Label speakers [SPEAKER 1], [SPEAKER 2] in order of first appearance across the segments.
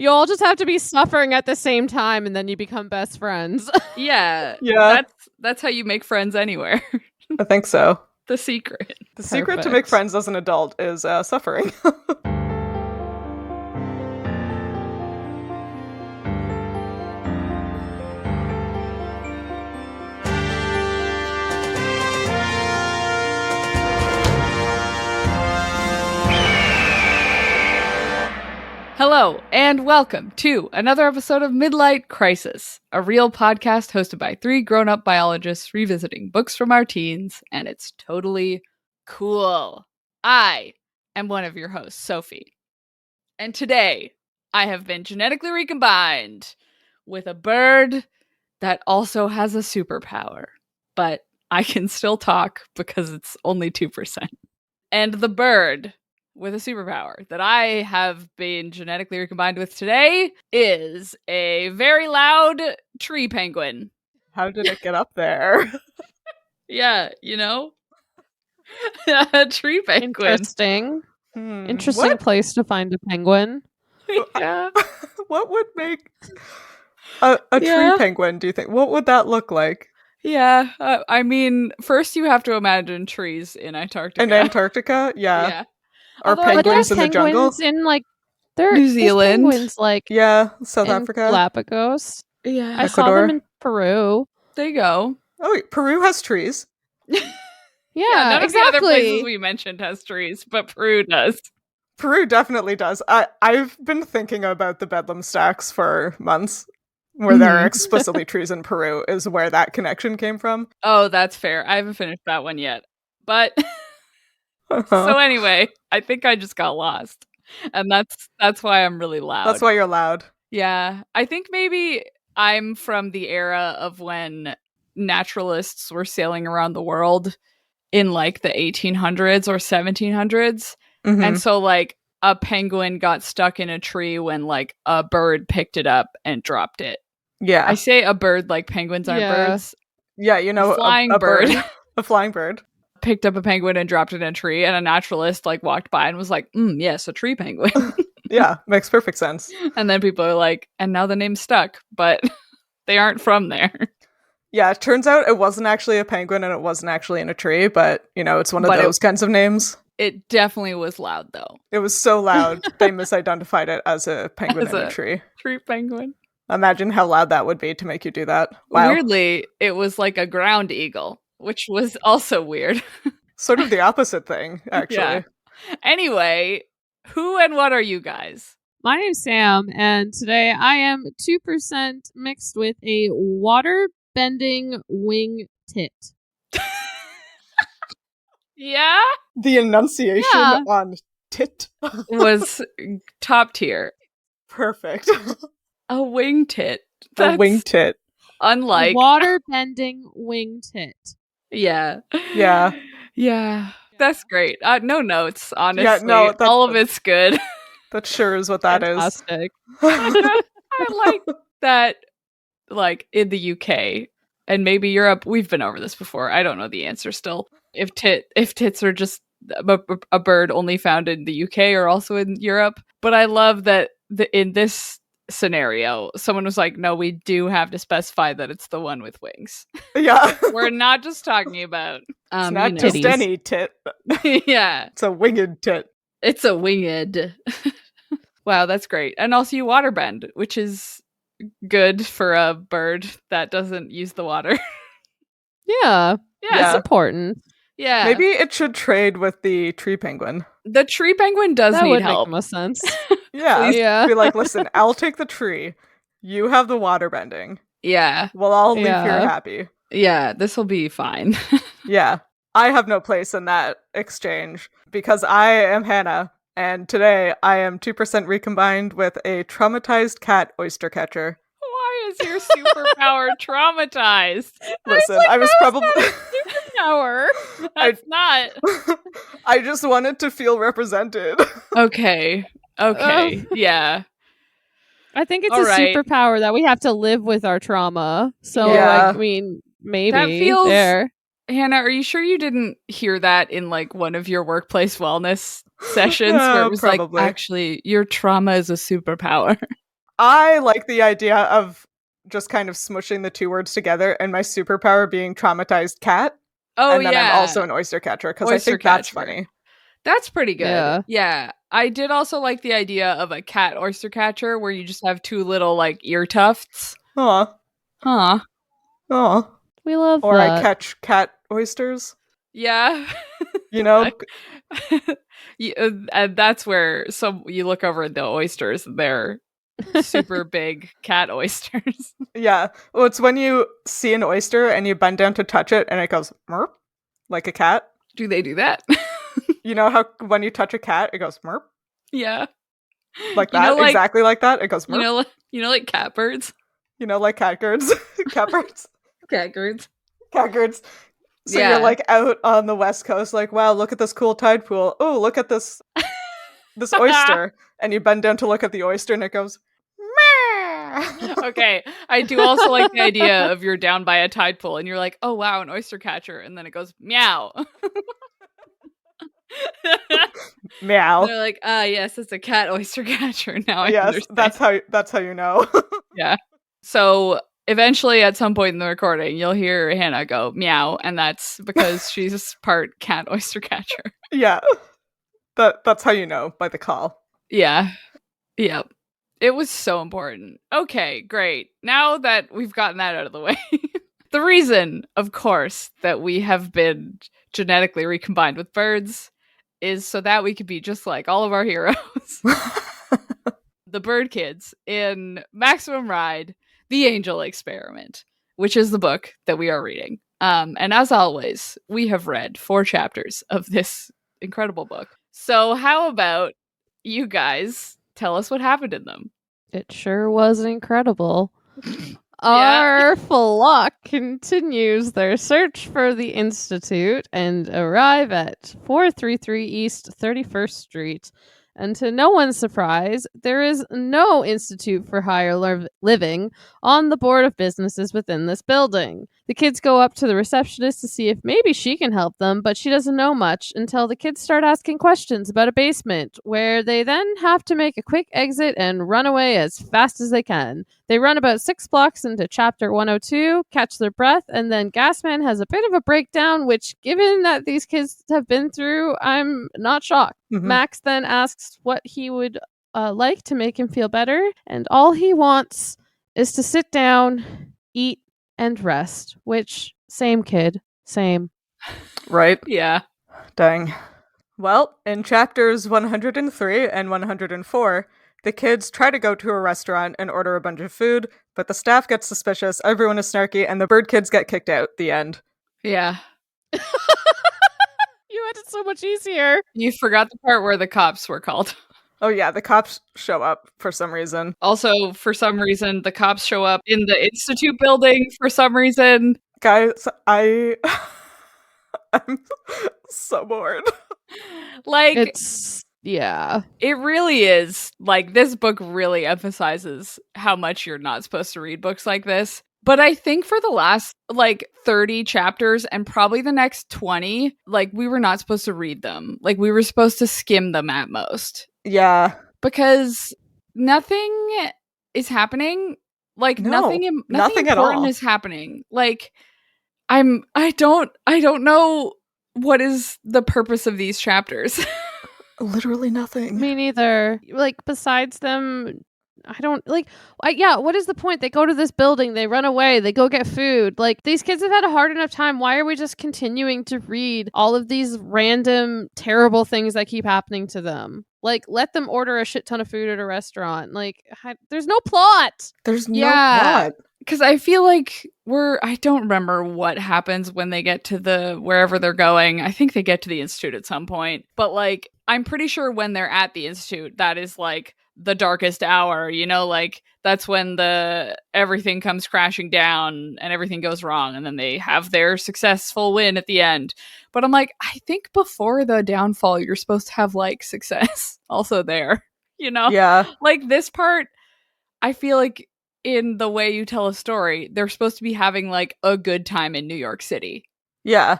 [SPEAKER 1] You all just have to be suffering at the same time, and then you become best friends.
[SPEAKER 2] Yeah.
[SPEAKER 3] Yeah.
[SPEAKER 2] That's how you make friends anywhere.
[SPEAKER 3] I think so.
[SPEAKER 2] The secret.
[SPEAKER 3] The secret to make
[SPEAKER 1] Perfect.
[SPEAKER 3] friends as an adult is suffering.
[SPEAKER 2] Hello, and welcome to another episode of Midlight Crisis, a real podcast hosted by three grown-up biologists revisiting books from our teens, and it's totally cool. I am one of your hosts, Sophie, and today I have been genetically recombined with a bird that also has a superpower, but I can still talk because it's only 2%. And the bird with a superpower that I have been genetically recombined with today is a very loud tree penguin.
[SPEAKER 3] How did it get up there?
[SPEAKER 2] Yeah, you know? A tree penguin.
[SPEAKER 1] Interesting. Interesting place to find a penguin.
[SPEAKER 2] Yeah.
[SPEAKER 3] What would make a
[SPEAKER 2] Yeah.
[SPEAKER 3] tree penguin, do you think? What would that look like?
[SPEAKER 2] Yeah. I mean, first you have to imagine trees in Antarctica.
[SPEAKER 3] In Antarctica? Yeah.
[SPEAKER 2] Yeah.
[SPEAKER 3] Or
[SPEAKER 2] Although-
[SPEAKER 1] But
[SPEAKER 3] penguins
[SPEAKER 1] there's
[SPEAKER 3] in the jungle?
[SPEAKER 1] penguins in like there's
[SPEAKER 2] New Zealand.
[SPEAKER 1] penguins like
[SPEAKER 3] Yeah, South
[SPEAKER 1] in
[SPEAKER 3] Africa.
[SPEAKER 1] Galapagos.
[SPEAKER 2] Yeah.
[SPEAKER 1] I saw
[SPEAKER 3] Ecuador.
[SPEAKER 1] them in Peru.
[SPEAKER 2] There you go.
[SPEAKER 3] Oh, wait, Peru has trees.
[SPEAKER 1] Yeah,
[SPEAKER 2] None of the other places
[SPEAKER 1] exactly.
[SPEAKER 2] we mentioned has trees, but Peru does.
[SPEAKER 3] Peru definitely does. I've been thinking about the Bedlam stacks for months, where there are explicitly trees in Peru, is where that connection came from.
[SPEAKER 2] Oh, that's fair. I haven't finished that one yet. But so anyway, I think I just got lost. And that's why I'm really loud.
[SPEAKER 3] That's why you're loud.
[SPEAKER 2] Yeah. I think maybe I'm from the era of when naturalists were sailing around the world in like the 1800s or 1700s.
[SPEAKER 3] Mhm.
[SPEAKER 2] And so like a penguin got stuck in a tree when like a bird picked it up and dropped it.
[SPEAKER 3] Yeah.
[SPEAKER 2] I say a bird like penguins aren't
[SPEAKER 1] Yeah.
[SPEAKER 2] birds.
[SPEAKER 3] Yeah, you know,
[SPEAKER 2] Flying
[SPEAKER 3] a
[SPEAKER 2] bird.
[SPEAKER 3] A flying bird.
[SPEAKER 2] Picked up a penguin and dropped it in a tree, and a naturalist like walked by and was like, yes, a tree penguin.
[SPEAKER 3] Yeah, makes perfect sense.
[SPEAKER 2] And then people are like, and now the name's stuck, but they aren't from there.
[SPEAKER 3] Yeah, it turns out it wasn't actually a penguin and it wasn't actually in a tree, but, you know, it's one of those kinds of names.
[SPEAKER 2] It definitely was loud though.
[SPEAKER 3] It was so loud, they misidentified it as a penguin
[SPEAKER 2] As
[SPEAKER 3] in a
[SPEAKER 2] a-
[SPEAKER 3] tree.
[SPEAKER 2] Tree penguin.
[SPEAKER 3] Imagine how loud that would be to make you do that. Wow.
[SPEAKER 2] Weirdly, it was like a ground eagle, which was also weird.
[SPEAKER 3] Sort of the opposite thing, actually.
[SPEAKER 2] Yeah. Anyway, who and what are you guys?
[SPEAKER 1] My name's Sam, and today I am 2% mixed with a water-bending wing tit.
[SPEAKER 2] Yeah?
[SPEAKER 3] The enunciation
[SPEAKER 1] Yeah.
[SPEAKER 3] on tit.
[SPEAKER 2] Was top tier.
[SPEAKER 3] Perfect.
[SPEAKER 2] A wing tit.
[SPEAKER 3] A wing tit.
[SPEAKER 2] Unlike.
[SPEAKER 1] Water-bending wing tit.
[SPEAKER 2] Yeah.
[SPEAKER 3] Yeah.
[SPEAKER 2] Yeah. That's great. No notes, honestly.
[SPEAKER 3] Yeah, no, that's-
[SPEAKER 2] all of it's good.
[SPEAKER 3] That sure is what that is.
[SPEAKER 1] Fantastic.
[SPEAKER 2] I like that, like, in the UK and maybe Europe, we've been over this before. I don't know the answer still. If tits are just a bird only found in the UK or also in Europe. But I love that in this scenario, someone was like, no, we do have to specify that it's the one with wings.
[SPEAKER 3] Yeah.
[SPEAKER 2] We're not just talking about
[SPEAKER 3] It's not
[SPEAKER 2] you know.
[SPEAKER 3] just
[SPEAKER 1] titties.
[SPEAKER 3] any tit.
[SPEAKER 2] Yeah,
[SPEAKER 3] It's a winged tit.
[SPEAKER 2] it's a winged. Wow, that's great. And also you waterbend, which is good for a bird that doesn't use the water.
[SPEAKER 1] Yeah,
[SPEAKER 2] Yeah.
[SPEAKER 1] it's important.
[SPEAKER 2] Yeah.
[SPEAKER 3] Maybe it should trade with the tree penguin.
[SPEAKER 2] The tree penguin does
[SPEAKER 1] That
[SPEAKER 2] need
[SPEAKER 1] would
[SPEAKER 2] help.
[SPEAKER 1] make the most sense.
[SPEAKER 3] Yeah.
[SPEAKER 2] Please.
[SPEAKER 1] Yeah.
[SPEAKER 3] Be like, listen, I'll take the tree. You have the water bending.
[SPEAKER 2] Yeah.
[SPEAKER 3] We'll all leave
[SPEAKER 1] Yeah.
[SPEAKER 3] here happy.
[SPEAKER 2] Yeah, this will be fine.
[SPEAKER 3] Yeah. I have no place in that exchange because I am Hannah, and today I am 2% recombined with a traumatized cat oyster catcher.
[SPEAKER 2] Why is your superpower traumatized?
[SPEAKER 3] Listen, I was probably
[SPEAKER 1] Power.
[SPEAKER 2] That's not.
[SPEAKER 3] I just wanted to feel represented.
[SPEAKER 2] Okay. Okay. Yeah.
[SPEAKER 1] I think it's
[SPEAKER 2] All
[SPEAKER 1] a
[SPEAKER 2] right.
[SPEAKER 1] superpower that we have to live with our trauma. So,
[SPEAKER 3] Yeah.
[SPEAKER 1] like, I mean, maybe
[SPEAKER 2] That feels-
[SPEAKER 1] there.
[SPEAKER 2] Hannah, are you sure you didn't hear that in like one of your workplace wellness sessions
[SPEAKER 3] Yeah,
[SPEAKER 2] where it was
[SPEAKER 3] probably.
[SPEAKER 2] like, actually, your trauma is a superpower?
[SPEAKER 3] I like the idea of just kind of smushing the two words together and my superpower being traumatized cat.
[SPEAKER 2] Oh,
[SPEAKER 3] And then I'm
[SPEAKER 2] yeah.
[SPEAKER 3] also an oyster catcher because I
[SPEAKER 2] Oyster
[SPEAKER 3] think that's
[SPEAKER 2] catcher.
[SPEAKER 3] funny.
[SPEAKER 2] That's pretty good.
[SPEAKER 1] Yeah.
[SPEAKER 2] I did also like the idea of a cat oyster catcher where you just have two little like ear tufts.
[SPEAKER 3] Aw.
[SPEAKER 2] Huh.
[SPEAKER 3] Aw.
[SPEAKER 1] We love
[SPEAKER 3] Or
[SPEAKER 1] that.
[SPEAKER 3] I catch cat oysters.
[SPEAKER 2] Yeah.
[SPEAKER 3] You know?
[SPEAKER 2] And that's where you look over at the oysters, they're super big cat oysters.
[SPEAKER 3] Yeah. Well, it's when you see an oyster and you bend down to touch it and it goes merp, like a cat.
[SPEAKER 2] Do they do that?
[SPEAKER 3] You know how when you touch a cat, it goes merp?
[SPEAKER 2] Yeah.
[SPEAKER 3] Like
[SPEAKER 2] You
[SPEAKER 3] that?
[SPEAKER 2] know, like,
[SPEAKER 3] exactly like that? It goes merp?
[SPEAKER 2] You know, like catbirds?
[SPEAKER 3] You know, like catbirds? Catbirds?
[SPEAKER 2] Catbirds.
[SPEAKER 3] Catbirds. So
[SPEAKER 2] Yeah.
[SPEAKER 3] you're like out on the west coast, like, wow, look at this cool tide pool. Oh, look at this oyster. And you bend down to look at the oyster and it goes meow.
[SPEAKER 2] Okay, I do also like the idea of you're down by a tide pool and you're like, oh wow, an oyster catcher, and then it goes meow.
[SPEAKER 3] Meow.
[SPEAKER 2] They're like, yes, it's a cat oyster catcher. Now I
[SPEAKER 3] Yes,
[SPEAKER 2] understand.
[SPEAKER 3] that's how you know.
[SPEAKER 2] Yeah. So eventually, at some point in the recording, you'll hear Hannah go meow, and that's because she's part cat oyster catcher.
[SPEAKER 3] Yeah. That's how you know, by the call.
[SPEAKER 2] Yeah. Yep. It was so important. Okay, great. Now that we've gotten that out of the way, the reason, of course, that we have been genetically recombined with birds is so that we could be just like all of our heroes. The bird kids in Maximum Ride, The Angel Experiment, which is the book that we are reading. And as always, we have read 4 chapters of this incredible book. So how about you guys tell us what happened in them?
[SPEAKER 1] It sure was incredible. Our flock continues their search for the Institute and arrive at 433 East 31st Street. And to no one's surprise, there is no Institute for Higher Living on the Board of Businesses within this building. The kids go up to the receptionist to see if maybe she can help them, but she doesn't know much until the kids start asking questions about a basement, where they then have to make a quick exit and run away as fast as they can. They run about 6 blocks into chapter 102, catch their breath, and then Gasman has a bit of a breakdown, which, given that these kids have been through, I'm not shocked.
[SPEAKER 3] Mhm.
[SPEAKER 1] Max then asks what he would like to make him feel better, and all he wants is to sit down, eat, and rest, which, same kid, same.
[SPEAKER 3] Right?
[SPEAKER 2] Yeah.
[SPEAKER 3] Dang. Well, in chapters 103 and 104, the kids try to go to a restaurant and order a bunch of food, but the staff gets suspicious, everyone is snarky, and the bird kids get kicked out. The end.
[SPEAKER 2] Yeah.
[SPEAKER 1] You had it so much easier.
[SPEAKER 2] You forgot the part where the cops were called.
[SPEAKER 3] Oh yeah, the cops show up for some reason.
[SPEAKER 2] Also, for some reason, the cops show up in the Institute building for some reason.
[SPEAKER 3] Guys, I'm so bored.
[SPEAKER 2] Like,
[SPEAKER 1] yeah.
[SPEAKER 2] it really is. Like, this book really emphasizes how much you're not supposed to read books like this. But I think for the last, 30 chapters and probably the next 20, we were not supposed to read them. Like, we were supposed to skim them at most.
[SPEAKER 3] Yeah.
[SPEAKER 2] Because nothing is happening. Nothing
[SPEAKER 3] at
[SPEAKER 2] important
[SPEAKER 3] all
[SPEAKER 2] is happening. I don't know what is the purpose of these chapters.
[SPEAKER 3] Literally nothing.
[SPEAKER 1] Me neither. Besides them, I don't what is the point? They go to this building, they run away, they go get food. These kids have had a hard enough time. Why are we just continuing to read all of these random, terrible things that keep happening to them? Let them order a shit ton of food at a restaurant. There's no plot.
[SPEAKER 3] There's no plot.
[SPEAKER 2] Because I feel like I don't remember what happens when they get to wherever they're going. I think they get to the Institute at some point. But I'm pretty sure when they're at the Institute, that is the darkest hour, that's when everything comes crashing down and everything goes wrong, and then they have their successful win at the end. But I'm I think before the downfall, you're supposed to have success also there,
[SPEAKER 3] Yeah.
[SPEAKER 2] This part, I feel like in the way you tell a story, they're supposed to be having a good time in New York City.
[SPEAKER 3] Yeah.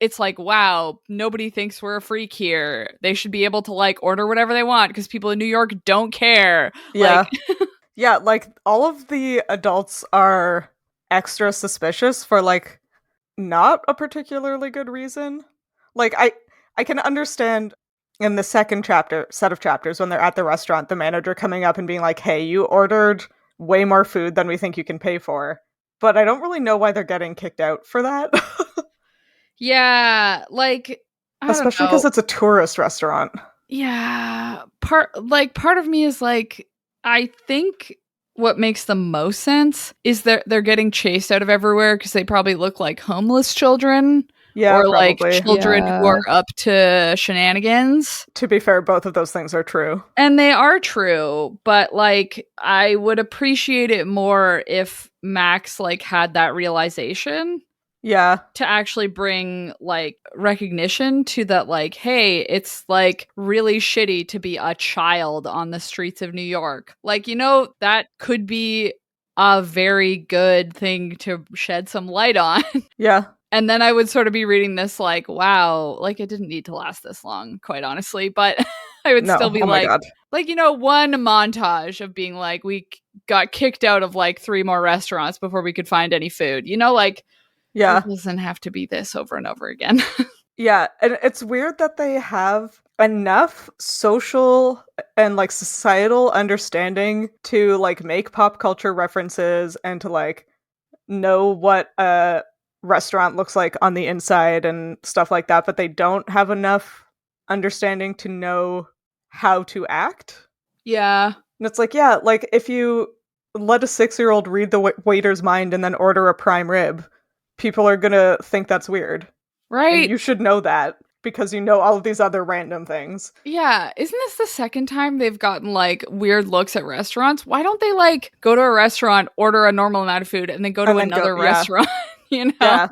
[SPEAKER 2] It's wow, nobody thinks we're a freak here. They should be able to order whatever they want because people in New York don't care.
[SPEAKER 3] Yeah. Yeah, like, all of the adults are extra suspicious for, like, not a particularly good reason. Like, I can understand in the second set of chapters, when they're at the restaurant, the manager coming up and being like, "Hey, you ordered way more food than we think you can pay for." But I don't really know why they're getting kicked out for that.
[SPEAKER 2] Yeah, like, I don't
[SPEAKER 3] Especially
[SPEAKER 2] know.
[SPEAKER 3] because it's a tourist restaurant.
[SPEAKER 2] Yeah, part of me is like, I think what makes the most sense is they're getting chased out of everywhere because they probably look like homeless children
[SPEAKER 3] Yeah,
[SPEAKER 2] or like
[SPEAKER 3] probably.
[SPEAKER 2] children who
[SPEAKER 1] Yeah.
[SPEAKER 2] are up to shenanigans.
[SPEAKER 3] To be fair, both of those things are true.
[SPEAKER 2] And they are true, but like I would appreciate it more if Max like had that realization
[SPEAKER 3] Yeah.
[SPEAKER 2] to actually bring like recognition to that, like, hey, it's like really shitty to be a child on the streets of New York. Like, you know, that could be a very good thing to shed some light on.
[SPEAKER 3] Yeah.
[SPEAKER 2] And then I would sort of be reading this like, wow, like it didn't need to last this long, quite honestly. But I would
[SPEAKER 3] No.
[SPEAKER 2] still be
[SPEAKER 3] Oh my god.
[SPEAKER 2] like, you know, one montage of being like, got kicked out of like 3 more restaurants before we could find any food. You know, like,
[SPEAKER 3] Yeah.
[SPEAKER 2] it doesn't have to be this over and over again.
[SPEAKER 3] Yeah, and it's weird that they have enough social and like societal understanding to like make pop culture references and to like know what a restaurant looks like on the inside and stuff like that, but they don't have enough understanding to know how to act.
[SPEAKER 2] Yeah.
[SPEAKER 3] And it's like, yeah, like if you let a 6-year-old read the waiter's mind and then order a prime rib, people are gonna think that's weird.
[SPEAKER 2] Right.
[SPEAKER 3] And you should know that because you know all of these other random things.
[SPEAKER 2] Yeah. Isn't this the second time they've gotten like weird looks at restaurants? Why don't they like go to a restaurant, order a normal amount of food, and then go to another restaurant? You know?
[SPEAKER 3] Yeah.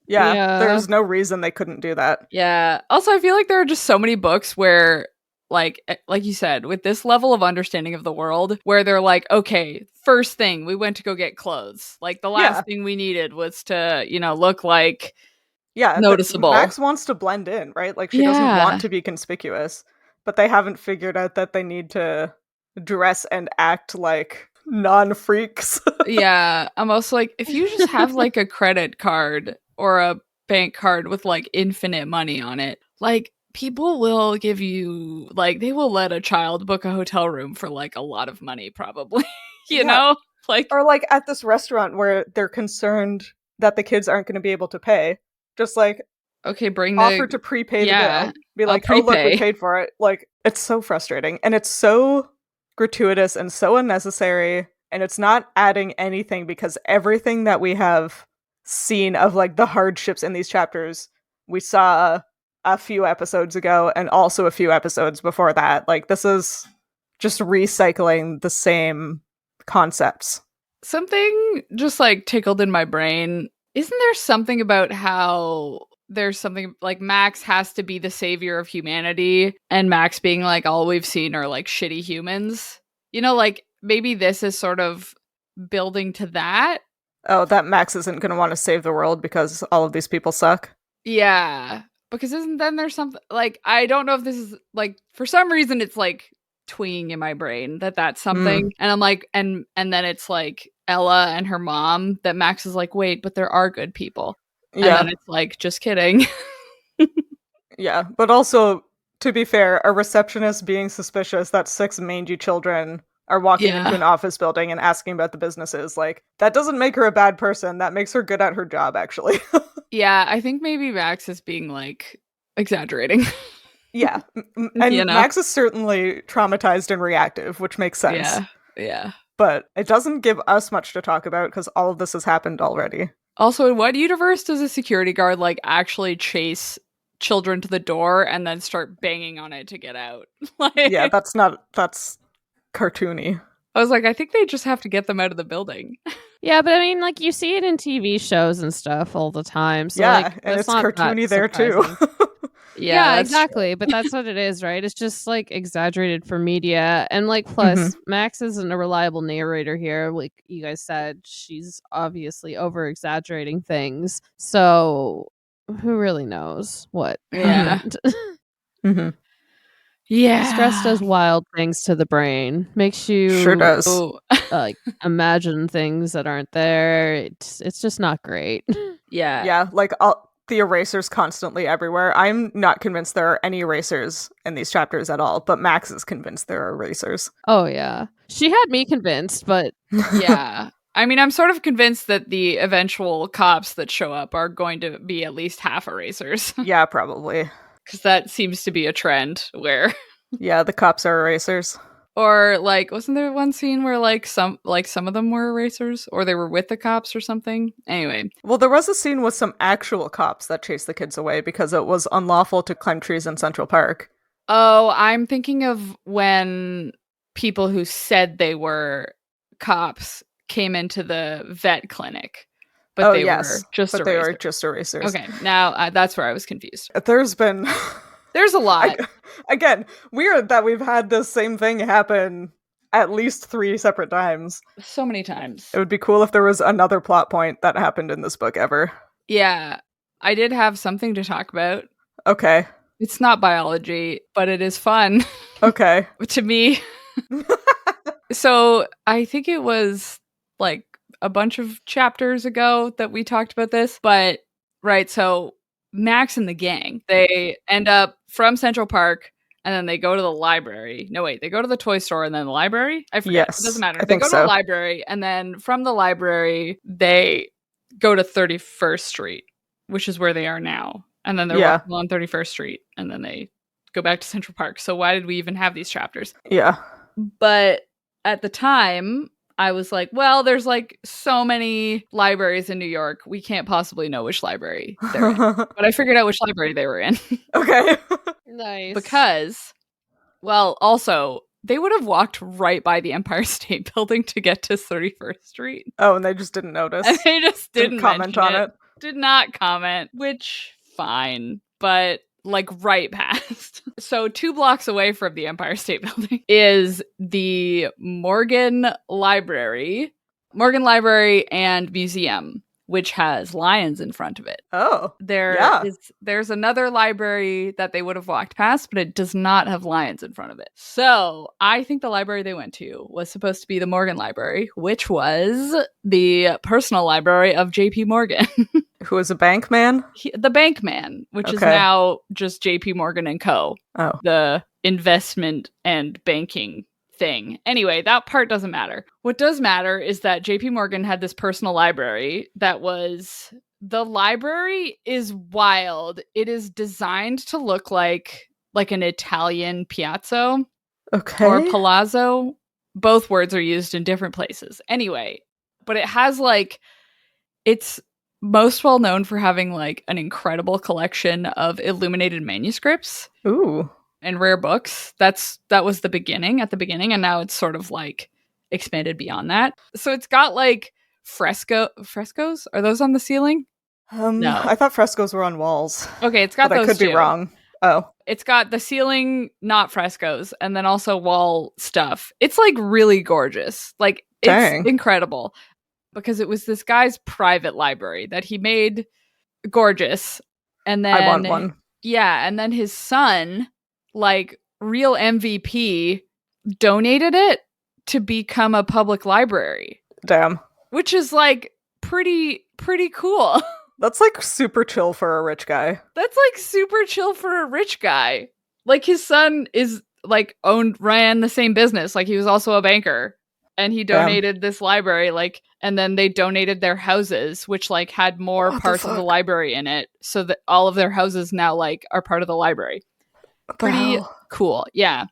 [SPEAKER 3] Yeah.
[SPEAKER 1] Yeah.
[SPEAKER 3] There's no reason they couldn't do that.
[SPEAKER 2] Yeah. Also, I feel like there are just so many books where, like you said, with this level of understanding of the world, where they're like, okay, first thing, we went to go get clothes. Like the last thing we needed was to, you know, look like noticeable.
[SPEAKER 3] Max wants to blend in, right? Like she doesn't want to be conspicuous, but they haven't figured out that they need to dress and act like non-freaks.
[SPEAKER 2] Yeah. I'm also like, if you just have like a credit card or a bank card with like infinite money on it, like people will give you, like, they will let a child book a hotel room for like a lot of money, probably. you know? Like,
[SPEAKER 3] or like at this restaurant where they're concerned that the kids aren't going to be able to pay. Just like,
[SPEAKER 2] okay,
[SPEAKER 3] offer to prepay the bill. Be like, oh, look, we paid for it. Like, it's so frustrating. And it's so gratuitous and so unnecessary. And it's not adding anything because everything that we have seen of like the hardships in these chapters, we saw a few episodes ago and also a few episodes before that. Like, this is just recycling the same concepts.
[SPEAKER 2] Something just like tickled in my brain. Isn't there something about how there's something like Max has to be the savior of humanity and Max being like, all we've seen are like shitty humans? You know, like maybe this is sort of building to that.
[SPEAKER 3] Oh, that Max isn't going to want to save the world because all of these people suck?
[SPEAKER 2] Yeah. Because isn't then there's something like, I don't know if this is like, for some reason it's like twinging in my brain that that's something. And I'm like, and then it's like Ella and her mom that Max is like, wait, but there are good people. And then it's like, just kidding.
[SPEAKER 3] Yeah, but also, to be fair, a receptionist being suspicious that 6 mangy children are walking into an office building and asking about the businesses, like, that doesn't make her a bad person. That makes her good at her job, actually.
[SPEAKER 2] Yeah, I think maybe Max is being, like, exaggerating.
[SPEAKER 3] Yeah, and you know? Max is certainly traumatized and reactive, which makes sense.
[SPEAKER 2] Yeah.
[SPEAKER 3] But it doesn't give us much to talk about because all of this has happened already.
[SPEAKER 2] Also, in what universe does a security guard, like, actually chase children to the door and then start banging on it to get out? Like,
[SPEAKER 3] yeah, that's cartoony.
[SPEAKER 2] I was like, I think they just have to get them out of the building.
[SPEAKER 1] Yeah, but I mean, like, you see it in TV shows and stuff all the time. So,
[SPEAKER 3] yeah,
[SPEAKER 1] like,
[SPEAKER 3] and it's cartoony there, too.
[SPEAKER 1] Yeah, exactly. But that's what it is, right? It's just, like, exaggerated for media. And, like, plus, Max isn't a reliable narrator here. Like you guys said, she's obviously over-exaggerating things. So, who really knows what happened?
[SPEAKER 2] Yeah.
[SPEAKER 1] Stress does wild things to the brain. Makes you...
[SPEAKER 3] Sure does.
[SPEAKER 1] like imagine things that aren't there. It's just not great.
[SPEAKER 2] Yeah.
[SPEAKER 3] Yeah, like the erasers constantly everywhere. I'm not convinced there are any erasers in these chapters at all, but Max is convinced there are erasers.
[SPEAKER 1] Oh yeah. She had me convinced, but
[SPEAKER 2] Yeah. I mean, I'm sort of convinced that the eventual cops that show up are going to be at least half erasers.
[SPEAKER 3] Yeah, probably.
[SPEAKER 2] Because that seems to be a trend where...
[SPEAKER 3] Yeah, the cops are erasers.
[SPEAKER 2] Or, like, wasn't there one scene where, some of them were erasers? Or they were with the cops or something? Anyway.
[SPEAKER 3] Well, there was a scene with some actual cops that chased the kids away because it was unlawful to climb trees in Central Park.
[SPEAKER 2] Oh, I'm thinking of when people who said they were cops came into the vet clinic. But they were just erasers.
[SPEAKER 3] They were just erasers.
[SPEAKER 2] Okay, now that's where I was confused.
[SPEAKER 3] There's been...
[SPEAKER 2] There's a lot.
[SPEAKER 3] Again, weird that we've had this same thing happen at least 3 separate times.
[SPEAKER 2] So many times.
[SPEAKER 3] It would be cool if there was another plot point that happened in this book ever.
[SPEAKER 2] Yeah, I did have something to talk about.
[SPEAKER 3] Okay.
[SPEAKER 2] It's not biology, but it is fun.
[SPEAKER 3] Okay.
[SPEAKER 2] To me. So I think it was like a bunch of chapters ago that we talked about this, but right, so Max and the gang, they end up from Central Park and then they go to the library. No, wait, they go to the toy store and then the library? I forget.
[SPEAKER 3] Yes,
[SPEAKER 2] it doesn't matter.
[SPEAKER 3] I
[SPEAKER 2] They
[SPEAKER 3] think
[SPEAKER 2] go to
[SPEAKER 3] so.
[SPEAKER 2] the library and then from the library, they go to 31st Street, which is where they are now. And then they're walking on 31st Street and then they go back to Central Park. So why did we even have these chapters?
[SPEAKER 3] Yeah.
[SPEAKER 2] But at the time, I was like, well, there's like so many libraries in New York. We can't possibly know which library they're in. But I figured out which library they were in.
[SPEAKER 3] Okay.
[SPEAKER 1] nice.
[SPEAKER 2] Because, well, also, they would have walked right by the Empire State Building to get to 31st Street.
[SPEAKER 3] Oh, and they just didn't notice.
[SPEAKER 2] And they just didn't
[SPEAKER 3] comment on it.
[SPEAKER 2] Did not comment, which, fine. But like right past. So 2 blocks away from the Empire State Building is the Morgan Library and Museum, which has lions in front of it.
[SPEAKER 3] Oh.
[SPEAKER 2] There's another library that they would have walked past, but it does not have lions in front of it. So I think the library they went to was supposed to be the Morgan Library, which was the personal library of J.P. Morgan.
[SPEAKER 3] Who is a bank man?
[SPEAKER 2] The bank man, which is now just J.P. Morgan and Co.
[SPEAKER 3] Oh.
[SPEAKER 2] The investment and banking thing. Anyway, that part doesn't matter. What does matter is that JP Morgan had this personal library the library is wild. It is designed to look like an Italian piazza or palazzo. Both words are used in different places. Anyway, but it has it's most well known for having an incredible collection of illuminated manuscripts.
[SPEAKER 3] Ooh.
[SPEAKER 2] And rare books. That was at the beginning, and now it's sort of expanded beyond that. So it's got frescoes. Are those on the ceiling?
[SPEAKER 3] No. I thought frescoes were on walls.
[SPEAKER 2] Okay, it's got those.
[SPEAKER 3] I could be wrong. Oh.
[SPEAKER 2] It's got the ceiling, not frescoes, and then also wall stuff. It's really gorgeous. It's incredible. Because it was this guy's private library that he made gorgeous. And then
[SPEAKER 3] I want one.
[SPEAKER 2] Yeah, and then his son, real MVP, donated it to become a public library.
[SPEAKER 3] Damn.
[SPEAKER 2] Which is pretty cool.
[SPEAKER 3] That's super chill for a rich guy.
[SPEAKER 2] That's super chill for a rich guy. His son is ran the same business. He was also a banker. And he donated this library, and then they donated their houses, which had more parts of the library in it, so that all of their houses now are part of the library. Pretty cool, yeah.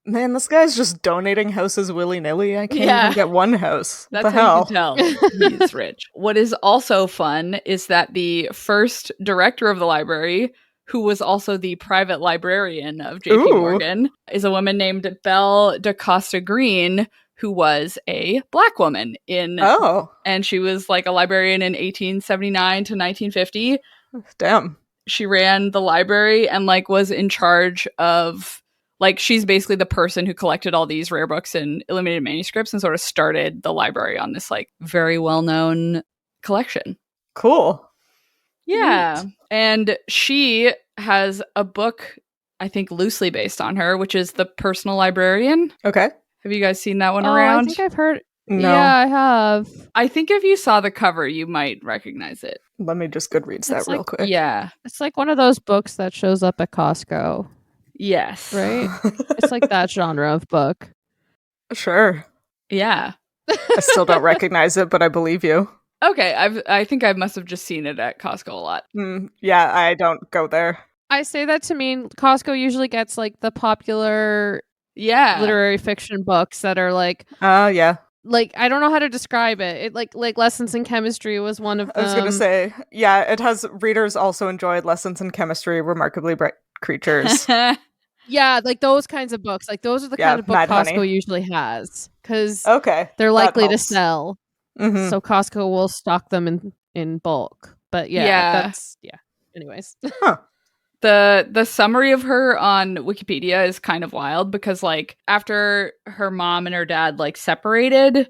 [SPEAKER 3] Man, this guy's just donating houses willy-nilly. I can't even get one house.
[SPEAKER 2] That's
[SPEAKER 3] the
[SPEAKER 2] how
[SPEAKER 3] hell?
[SPEAKER 2] you can tell he's rich. What is also fun is that the first director of the library, who was also the private librarian of J.P. Morgan, is a woman named Belle DaCosta Green, who was a Black woman and she was a librarian in 1879 to 1950.
[SPEAKER 3] Damn.
[SPEAKER 2] She ran the library and was in charge of she's basically the person who collected all these rare books and illuminated manuscripts and sort of started the library on this very well-known collection.
[SPEAKER 3] Cool.
[SPEAKER 2] Yeah.
[SPEAKER 3] Neat.
[SPEAKER 2] And she has a book, I think loosely based on her, which is The Personal Librarian.
[SPEAKER 3] Okay.
[SPEAKER 2] Have you guys seen that one around?
[SPEAKER 1] I think I've heard.
[SPEAKER 3] No.
[SPEAKER 1] Yeah, I have.
[SPEAKER 2] I think if you saw the cover, you might recognize it.
[SPEAKER 3] Let me just Goodreads that real quick.
[SPEAKER 2] Yeah.
[SPEAKER 1] It's like one of those books that shows up at Costco,
[SPEAKER 2] Yes.
[SPEAKER 1] right? It's like that genre of book.
[SPEAKER 3] Sure.
[SPEAKER 2] Yeah.
[SPEAKER 3] I still don't recognize it, but I believe you.
[SPEAKER 2] Okay, I think I must have just seen it at Costco a lot.
[SPEAKER 3] Yeah, I don't go there.
[SPEAKER 1] I say that to mean Costco usually gets like the popular literary fiction books that are like
[SPEAKER 3] yeah.
[SPEAKER 1] Like, I don't know how to describe it. It like Lessons in Chemistry was one of them.
[SPEAKER 3] I was gonna say, yeah, it has readers also enjoyed Lessons in Chemistry, Remarkably Bright Creatures.
[SPEAKER 1] Yeah, like those kinds of books. Like those are the kind of book
[SPEAKER 3] Mad
[SPEAKER 1] Costco
[SPEAKER 3] Honey.
[SPEAKER 1] usually has because
[SPEAKER 3] that
[SPEAKER 1] they're likely to
[SPEAKER 3] helps.
[SPEAKER 1] sell.
[SPEAKER 3] Mhm.
[SPEAKER 1] So Costco will stock them in bulk. But that's anyways.
[SPEAKER 3] Huh.
[SPEAKER 2] The summary of her on Wikipedia is kind of wild because like after her mom and her dad like separated,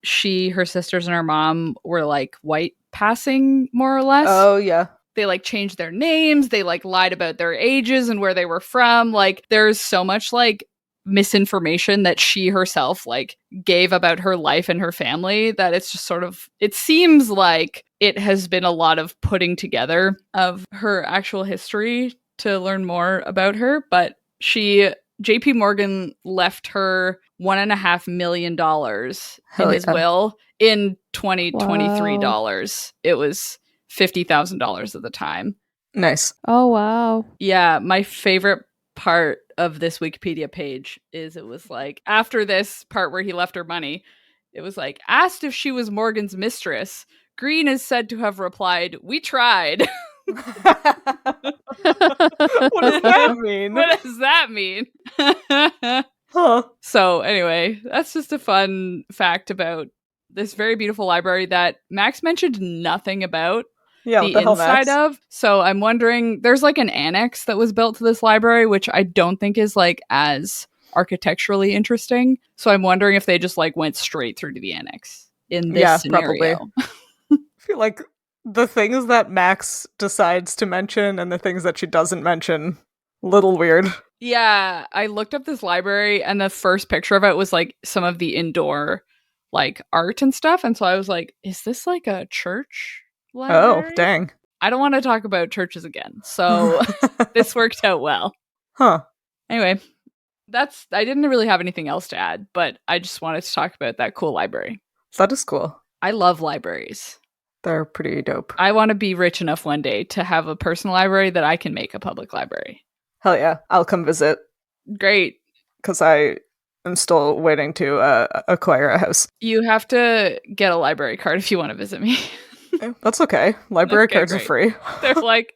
[SPEAKER 2] her sisters and her mom were like white passing more or less.
[SPEAKER 3] Oh yeah.
[SPEAKER 2] They like changed their names, they like lied about their ages and where they were from. Like there's so much like misinformation that she herself like gave about her life and her family that it's just sort of, it seems like it has been a lot of putting together of her actual history to learn more about her. But JP Morgan left her $1.5 million in his will in 2023 dollars. It was $50,000 at the time.
[SPEAKER 3] Nice.
[SPEAKER 1] Oh wow.
[SPEAKER 2] Yeah, my favorite part of this Wikipedia page is it was like after this part where he left her money, it was like asked if she was Morgan's mistress. Green is said to have replied, "We tried."
[SPEAKER 3] What does that mean?
[SPEAKER 2] What does that mean?
[SPEAKER 3] Huh.
[SPEAKER 2] So anyway, that's just a fun fact about this very beautiful library that Max mentioned nothing about.
[SPEAKER 3] Yeah,
[SPEAKER 2] the inside of. So I'm wondering, there's like an annex that was built to this library, which I don't think is like as architecturally interesting. So I'm wondering if they just like went straight through to the annex in this scenario.
[SPEAKER 3] Probably. I feel like the things that Max decides to mention and the things that she doesn't mention, little weird.
[SPEAKER 2] Yeah, I looked up this library and the first picture of it was like some of the indoor like art and stuff. And so I was like, is this like a church library?
[SPEAKER 3] Oh, dang.
[SPEAKER 2] I don't want to talk about churches again. So this worked out well.
[SPEAKER 3] Huh.
[SPEAKER 2] Anyway, I didn't really have anything else to add, but I just wanted to talk about that cool library.
[SPEAKER 3] That is cool.
[SPEAKER 2] I love libraries.
[SPEAKER 3] They're pretty dope.
[SPEAKER 2] I want to be rich enough one day to have a personal library that I can make a public library.
[SPEAKER 3] Hell yeah. I'll come visit.
[SPEAKER 2] Great.
[SPEAKER 3] Because I am still waiting to acquire a house.
[SPEAKER 2] You have to get a library card if you want to visit me.
[SPEAKER 3] That's okay. Library cards are free.
[SPEAKER 2] They're like,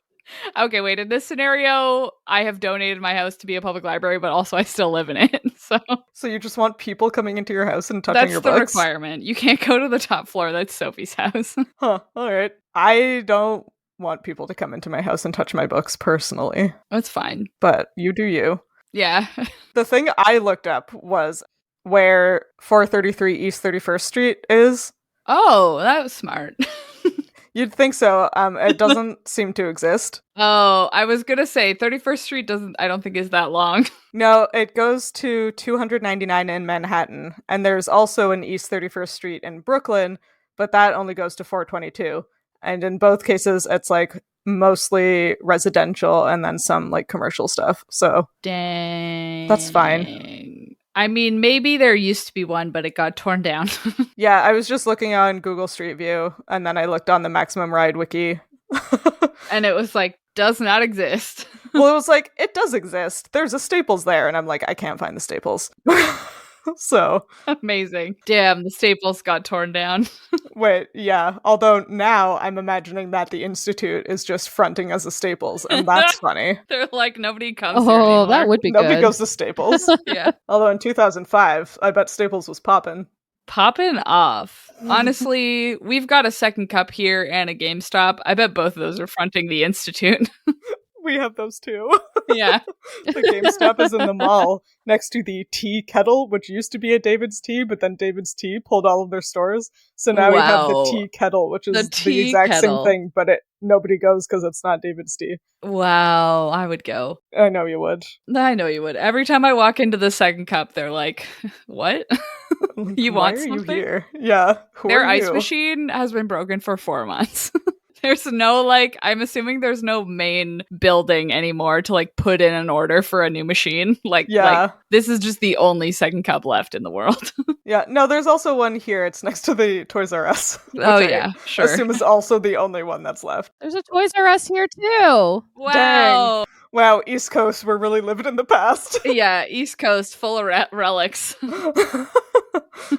[SPEAKER 2] okay, wait, in this scenario, I have donated my house to be a public library, but also I still live in it. So
[SPEAKER 3] you just want people coming into your house and touching your books?
[SPEAKER 2] That's the requirement. You can't go to the top floor. That's Sophie's house.
[SPEAKER 3] Huh. All right. I don't want people to come into my house and touch my books personally.
[SPEAKER 2] That's fine.
[SPEAKER 3] But you do you.
[SPEAKER 2] Yeah.
[SPEAKER 3] The thing I looked up was where 433 East 31st Street is.
[SPEAKER 2] Oh, that was smart.
[SPEAKER 3] You'd think so. It doesn't seem to exist.
[SPEAKER 2] Oh, I was going to say 31st Street I don't think is that long.
[SPEAKER 3] No, it goes to 299 in Manhattan. And there's also an East 31st Street in Brooklyn, but that only goes to 422. And in both cases, it's like mostly residential and then some like commercial stuff. So
[SPEAKER 2] dang.
[SPEAKER 3] That's fine.
[SPEAKER 2] I mean, maybe there used to be one, but it got torn down.
[SPEAKER 3] Yeah, I was just looking on Google Street View, and then I looked on the Maximum Ride wiki.
[SPEAKER 2] And it was like, does not exist.
[SPEAKER 3] Well, it was like, it does exist. There's a Staples there. And I'm like, I can't find the Staples. So.
[SPEAKER 2] Amazing. Damn, the Staples got torn down.
[SPEAKER 3] Wait, yeah. Although now I'm imagining that the Institute is just fronting as a Staples, and that's funny.
[SPEAKER 2] They're like, nobody comes here anymore.
[SPEAKER 1] Oh, that would be
[SPEAKER 3] Nobody
[SPEAKER 1] good.
[SPEAKER 3] goes to Staples.
[SPEAKER 2] Yeah.
[SPEAKER 3] Although in 2005, I bet Staples was popping.
[SPEAKER 2] Popping off. Honestly, we've got a Second Cup here and a GameStop. I bet both of those are fronting the Institute.
[SPEAKER 3] We have those too.
[SPEAKER 2] Yeah.
[SPEAKER 3] The GameStop is in the mall next to the tea kettle, which used to be at David's Tea, but then David's Tea pulled all of their stores. So now we have the
[SPEAKER 2] Wow.
[SPEAKER 3] tea kettle, which is the
[SPEAKER 2] tea
[SPEAKER 3] exact
[SPEAKER 2] kettle.
[SPEAKER 3] same thing, but nobody goes because it's not David's Tea.
[SPEAKER 2] Wow, I would go.
[SPEAKER 3] I know you would.
[SPEAKER 2] I know you would. Every time I walk into the second cup, they're like, what? You
[SPEAKER 3] Why
[SPEAKER 2] want
[SPEAKER 3] are
[SPEAKER 2] something?
[SPEAKER 3] you here? Yeah.
[SPEAKER 2] Their ice machine has been broken for 4 months. There's no, like, I'm assuming there's no main building anymore to, like, put in an order for a new machine. Like, this is just the only second cup left in the world.
[SPEAKER 3] Yeah, no, there's also one here. It's next to the Toys R Us.
[SPEAKER 2] Oh, yeah, sure.
[SPEAKER 3] I assume is also the only one that's left.
[SPEAKER 1] There's a Toys R Us here, too.
[SPEAKER 2] Wow.
[SPEAKER 3] Dang. Wow, East Coast, we're really living in the past.
[SPEAKER 2] Yeah, East Coast, full of relics.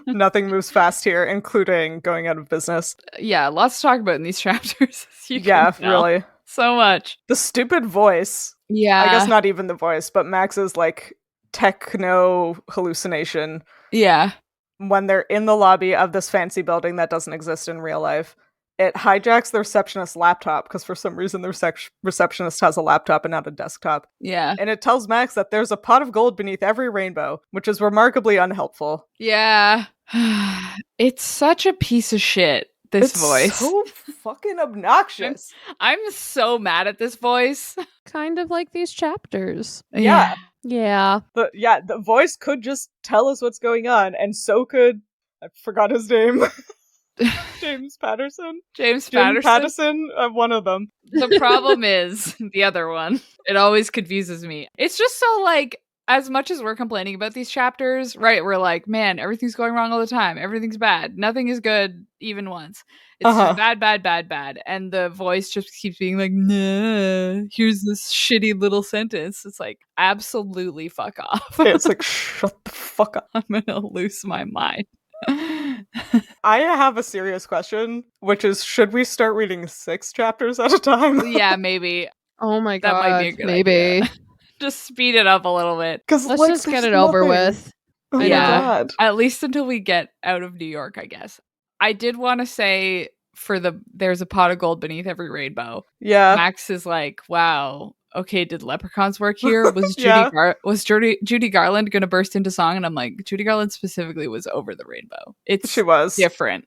[SPEAKER 3] Nothing moves fast here, including going out of business.
[SPEAKER 2] Yeah, lots to talk about in these chapters.
[SPEAKER 3] Really.
[SPEAKER 2] So much.
[SPEAKER 3] The stupid voice.
[SPEAKER 2] Yeah.
[SPEAKER 3] I guess not even the voice, but Max's, like, techno hallucination.
[SPEAKER 2] Yeah.
[SPEAKER 3] When they're in the lobby of this fancy building that doesn't exist in real life, it hijacks the receptionist's laptop, because for some reason the receptionist has a laptop and not a desktop.
[SPEAKER 2] Yeah.
[SPEAKER 3] And it tells Max that there's a pot of gold beneath every rainbow, which is remarkably unhelpful.
[SPEAKER 2] Yeah. It's such a piece of shit, this voice.
[SPEAKER 3] So fucking obnoxious.
[SPEAKER 2] I'm so mad at this voice.
[SPEAKER 1] Kind of like these chapters.
[SPEAKER 3] Yeah.
[SPEAKER 1] Yeah.
[SPEAKER 3] The voice could just tell us what's going on, and so could, I forgot his name. James Patterson?
[SPEAKER 2] James
[SPEAKER 3] Patterson, one of them.
[SPEAKER 2] The problem is the other one. It always confuses me. It's just so, like, as much as we're complaining about these chapters, right, we're like, man, everything's going wrong all the time. Everything's bad. Nothing is good even once. It's just bad, bad, bad, bad. And the voice just keeps being like, nah, here's this shitty little sentence. It's like, absolutely fuck off.
[SPEAKER 3] It's like, shut the fuck up.
[SPEAKER 2] I'm gonna lose my mind.
[SPEAKER 3] I have a serious question, which is, should we start reading 6 chapters at a time?
[SPEAKER 2] Yeah, maybe.
[SPEAKER 1] Oh my god,
[SPEAKER 2] that might be a good idea. Just speed it up a little bit.
[SPEAKER 1] Let's just get it over with.
[SPEAKER 3] Oh
[SPEAKER 2] yeah,
[SPEAKER 3] my god.
[SPEAKER 2] At least until we get out of New York, I guess. I did want to say there's a pot of gold beneath every rainbow.
[SPEAKER 3] Yeah.
[SPEAKER 2] Max is like, wow. Okay, did leprechauns work here? Was Judy Garland going to burst into song? And I'm like, Judy Garland specifically was over the rainbow.
[SPEAKER 3] She was
[SPEAKER 2] different.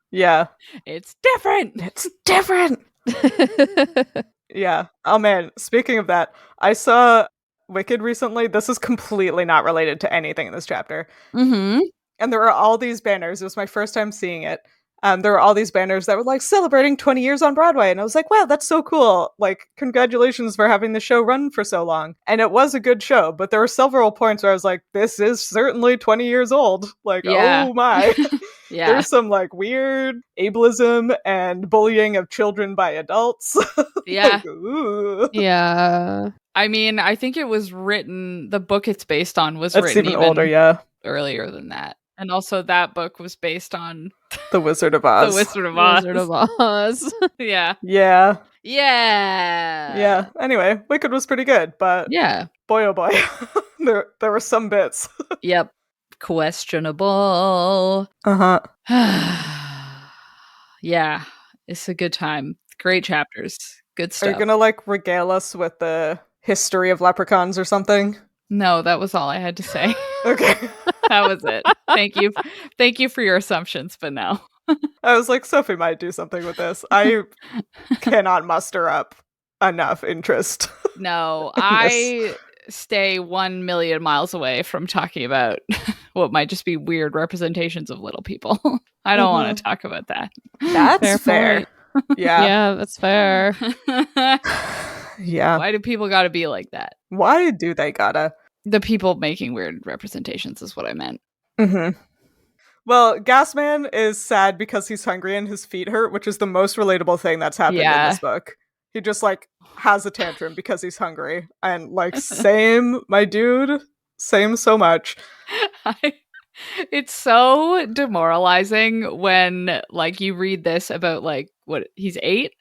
[SPEAKER 3] Yeah.
[SPEAKER 2] It's different.
[SPEAKER 3] It's different. Yeah. Oh man, speaking of that, I saw Wicked recently. This is completely not related to anything in this chapter.
[SPEAKER 2] Mm-hmm.
[SPEAKER 3] And there were all these banners. It was my first time seeing it. There were all these banners that were like celebrating 20 years on Broadway. And I was like, wow, that's so cool. Like, congratulations for having the show run for so long. And it was a good show, but there were several points where I was like, this is certainly 20 years old. Like, oh my.
[SPEAKER 2] Yeah.
[SPEAKER 3] There's some like weird ableism and bullying of children by adults.
[SPEAKER 2] Yeah.
[SPEAKER 3] Like, ooh.
[SPEAKER 1] Yeah.
[SPEAKER 2] I mean, I think it was written, the book it's based on was
[SPEAKER 3] It's
[SPEAKER 2] written
[SPEAKER 3] even older, yeah.
[SPEAKER 2] earlier than that. And also that book was based on
[SPEAKER 3] The Wizard of Oz.
[SPEAKER 2] The Wizard of Oz.
[SPEAKER 1] Wizard of Oz.
[SPEAKER 2] Yeah.
[SPEAKER 3] Yeah.
[SPEAKER 2] Yeah.
[SPEAKER 3] Yeah. Anyway, Wicked was pretty good, but
[SPEAKER 2] yeah.
[SPEAKER 3] Boy oh boy. there were some bits.
[SPEAKER 2] Yep. Questionable.
[SPEAKER 3] Uh-huh.
[SPEAKER 2] Yeah. It's a good time. Great chapters. Good stuff.
[SPEAKER 3] Are you gonna like regale us with the history of leprechauns or something?
[SPEAKER 2] No, that was all I had to say.
[SPEAKER 3] Okay.
[SPEAKER 2] That was it. Thank you. Thank you for your assumptions, but no.
[SPEAKER 3] I was like, Sophie might do something with this. I cannot muster up enough interest.
[SPEAKER 2] No, I stay 1 million miles away from talking about what might just be weird representations of little people. I don't want to talk about that.
[SPEAKER 3] That's fair. Yeah.
[SPEAKER 1] Yeah, that's fair.
[SPEAKER 3] Yeah.
[SPEAKER 2] Why do people gotta be like that?
[SPEAKER 3] Why do they gotta?
[SPEAKER 2] The people making weird representations is what I meant.
[SPEAKER 3] Mm-hmm. Well, Gasman is sad because he's hungry and his feet hurt, which is the most relatable thing that's happened in this book. He just, like, has a tantrum because he's hungry. And, like, same, my dude. Same so much.
[SPEAKER 2] It's so demoralizing when, like, you read this about, like, what, he's 8?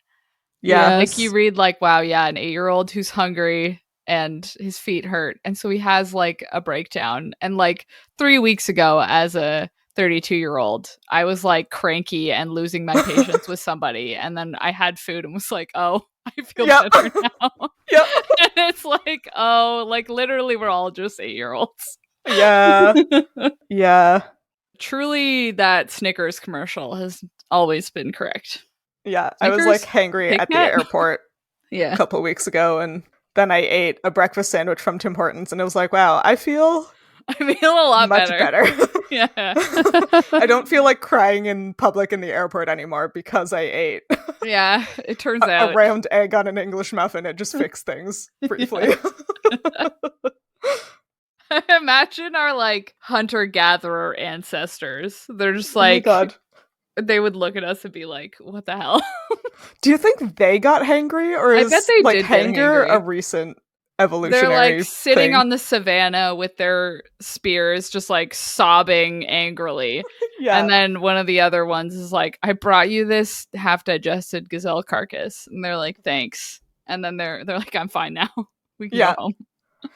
[SPEAKER 3] Yeah.
[SPEAKER 1] Yes.
[SPEAKER 2] Like, you read, like, wow, yeah, an 8-year-old who's hungry and his feet hurt. And so he has, like, a breakdown. And, like, 3 weeks ago, as a 32-year-old, I was like cranky and losing my patience with somebody, and then I had food and was like, oh, I feel better now.
[SPEAKER 3] Yep.
[SPEAKER 2] And it's like, oh, like literally we're all just 8-year-olds.
[SPEAKER 3] Yeah. Yeah.
[SPEAKER 2] Truly, that Snickers commercial has always been correct.
[SPEAKER 3] Yeah.
[SPEAKER 2] Snickers?
[SPEAKER 3] I was like hangry
[SPEAKER 2] Kit
[SPEAKER 3] at the
[SPEAKER 2] Kat?
[SPEAKER 3] airport a couple weeks ago, and then I ate a breakfast sandwich from Tim Hortons, and it was like, wow, I feel
[SPEAKER 2] a lot
[SPEAKER 3] much
[SPEAKER 2] better. Yeah.
[SPEAKER 3] I don't feel like crying in public in the airport anymore because I ate
[SPEAKER 2] Yeah, it turns out.
[SPEAKER 3] a round egg on an English muffin. It just fixed things briefly.
[SPEAKER 2] Imagine our like hunter-gatherer ancestors. They're just
[SPEAKER 3] Oh my
[SPEAKER 2] like,
[SPEAKER 3] God.
[SPEAKER 2] They would look at us and be like, what the hell?
[SPEAKER 3] Do you think they got hangry, or is
[SPEAKER 2] I bet they
[SPEAKER 3] like
[SPEAKER 2] did get
[SPEAKER 3] hanger
[SPEAKER 2] hangry.
[SPEAKER 3] A recent evolutionary
[SPEAKER 2] They're like sitting
[SPEAKER 3] thing?
[SPEAKER 2] on the savannah with their spears, just like sobbing angrily.
[SPEAKER 3] Yeah.
[SPEAKER 2] And then one of the other ones is like, I brought you this half-digested gazelle carcass. And they're like, thanks. And then they're like, I'm fine now. We can go home.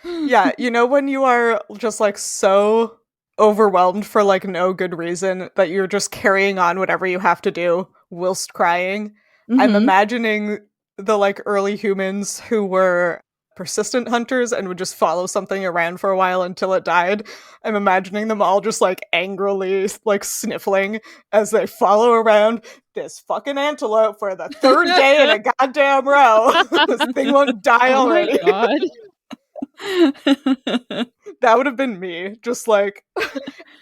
[SPEAKER 3] Yeah, you know when you are just like so overwhelmed for like no good reason that you're just carrying on whatever you have to do whilst crying?
[SPEAKER 2] Mm-hmm.
[SPEAKER 3] I'm imagining the like early humans who were persistent hunters and would just follow something around for a while until it died. I'm imagining them all just like angrily like sniffling as they follow around this fucking antelope for the third day in a goddamn row. This thing won't die already.
[SPEAKER 1] Oh my God.
[SPEAKER 3] That would have been me, just like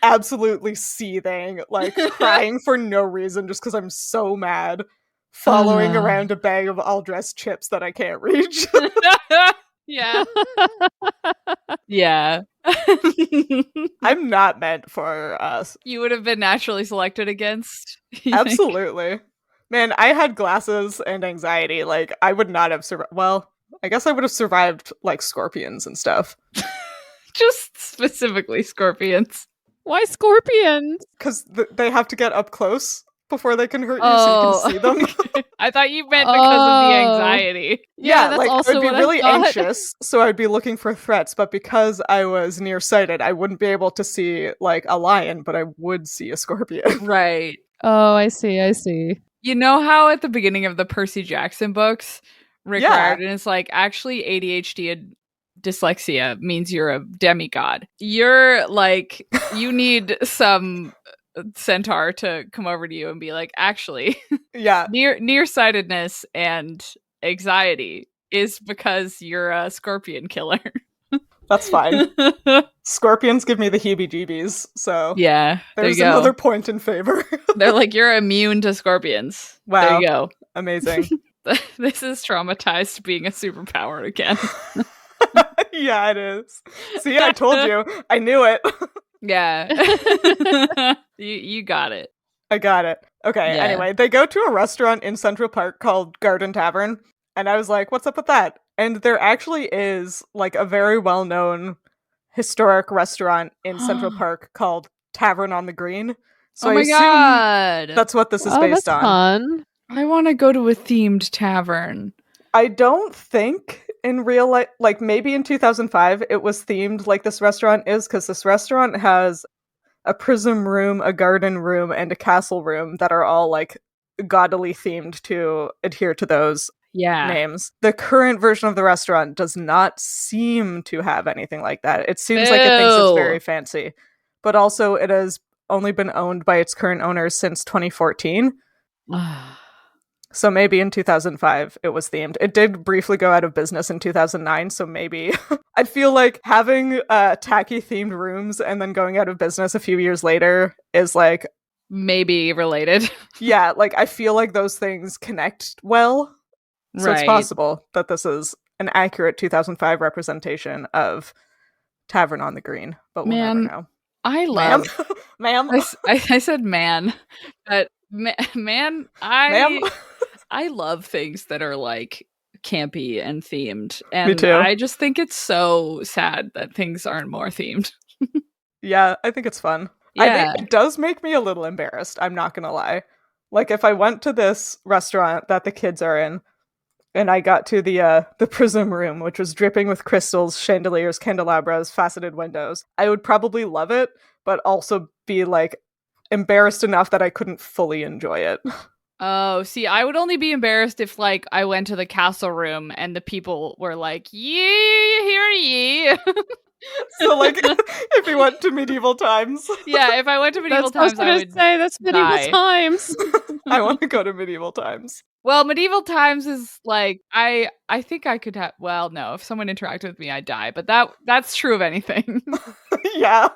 [SPEAKER 3] absolutely seething, like crying for no reason just because I'm so mad, following around a bag of all dressed chips that I can't reach.
[SPEAKER 2] Yeah. Yeah.
[SPEAKER 3] I'm not meant for us.
[SPEAKER 2] You would have been naturally selected against.
[SPEAKER 3] Absolutely. Man, I had glasses and anxiety. Like, I would not have survived. Well, I guess I would have survived, like, scorpions and stuff.
[SPEAKER 2] Just specifically scorpions.
[SPEAKER 1] Why scorpions?
[SPEAKER 3] Because they have to get up close before they can hurt you so you can see them.
[SPEAKER 2] I thought you meant because of the anxiety.
[SPEAKER 3] Yeah,
[SPEAKER 1] that's
[SPEAKER 3] like,
[SPEAKER 1] also
[SPEAKER 3] I would be
[SPEAKER 1] what
[SPEAKER 3] really
[SPEAKER 1] I thought.
[SPEAKER 3] anxious, so I'd be looking for threats, but because I was nearsighted, I wouldn't be able to see, like, a lion, but I would see a scorpion.
[SPEAKER 2] Right.
[SPEAKER 1] Oh, I see.
[SPEAKER 2] You know how at the beginning of the Percy Jackson books, Rick Riordan is like, actually ADHD and dyslexia means you're a demigod. You're like, you need some centaur to come over to you and be like, actually,
[SPEAKER 3] Yeah.
[SPEAKER 2] nearsightedness and anxiety is because you're a scorpion killer.
[SPEAKER 3] That's fine. Scorpions give me the heebie-jeebies, so
[SPEAKER 2] yeah,
[SPEAKER 3] there's another point in favor.
[SPEAKER 2] They're like, you're immune to scorpions.
[SPEAKER 3] Wow.
[SPEAKER 2] There you go.
[SPEAKER 3] Amazing.
[SPEAKER 2] This is traumatized being a superpower again.
[SPEAKER 3] Yeah, it is. See, I told you. I knew it.
[SPEAKER 2] Yeah. You got it.
[SPEAKER 3] I got it. Okay, Anyway, they go to a restaurant in Central Park called Garden Tavern, and I was like, what's up with that? And there actually is, like, a very well-known historic restaurant in Central Park called Tavern on the Green. So I assume that's what this is based on.
[SPEAKER 1] Fun.
[SPEAKER 2] I want to go to a themed tavern.
[SPEAKER 3] I don't think in real life, like maybe in 2005, it was themed like this restaurant is, because this restaurant has a prism room, a garden room, and a castle room that are all like gaudily themed to adhere to those names. The current version of the restaurant does not seem to have anything like that. It seems like it thinks it's very fancy, but also it has only been owned by its current owners since 2014. So maybe in 2005 it was themed. It did briefly go out of business in 2009, so maybe. I feel like having tacky themed rooms and then going out of business a few years later is like
[SPEAKER 2] maybe related.
[SPEAKER 3] Yeah, like I feel like those things connect well. So it's possible that this is an accurate 2005 representation of Tavern on the Green, but we'll never know.
[SPEAKER 2] I love
[SPEAKER 3] Ma'am.
[SPEAKER 2] I said man, but man, I love things that are like campy and themed, and
[SPEAKER 3] Me too.
[SPEAKER 2] I just think it's so sad that things aren't more themed.
[SPEAKER 3] Yeah, I think it's fun.
[SPEAKER 2] Yeah.
[SPEAKER 3] I think it does make me a little embarrassed, I'm not gonna lie. Like if I went to this restaurant that the kids are in, and I got to the prism room, which was dripping with crystals, chandeliers, candelabras, faceted windows, I would probably love it, but also be like embarrassed enough that I couldn't fully enjoy it.
[SPEAKER 2] Oh, see, I would only be embarrassed if, like, I went to the castle room and the people were like, "Ye, hear ye."
[SPEAKER 3] So, like, if you went to medieval times.
[SPEAKER 2] Yeah, if I went to medieval
[SPEAKER 1] That's
[SPEAKER 2] times,
[SPEAKER 1] what I
[SPEAKER 2] I
[SPEAKER 1] was
[SPEAKER 2] would
[SPEAKER 1] gonna say. That's medieval
[SPEAKER 2] die.
[SPEAKER 1] times.
[SPEAKER 3] I want to go to medieval times.
[SPEAKER 2] Well, medieval times is like I think I could have. Well, no, if someone interacted with me, I'd die. But that's true of anything.
[SPEAKER 3] Yeah,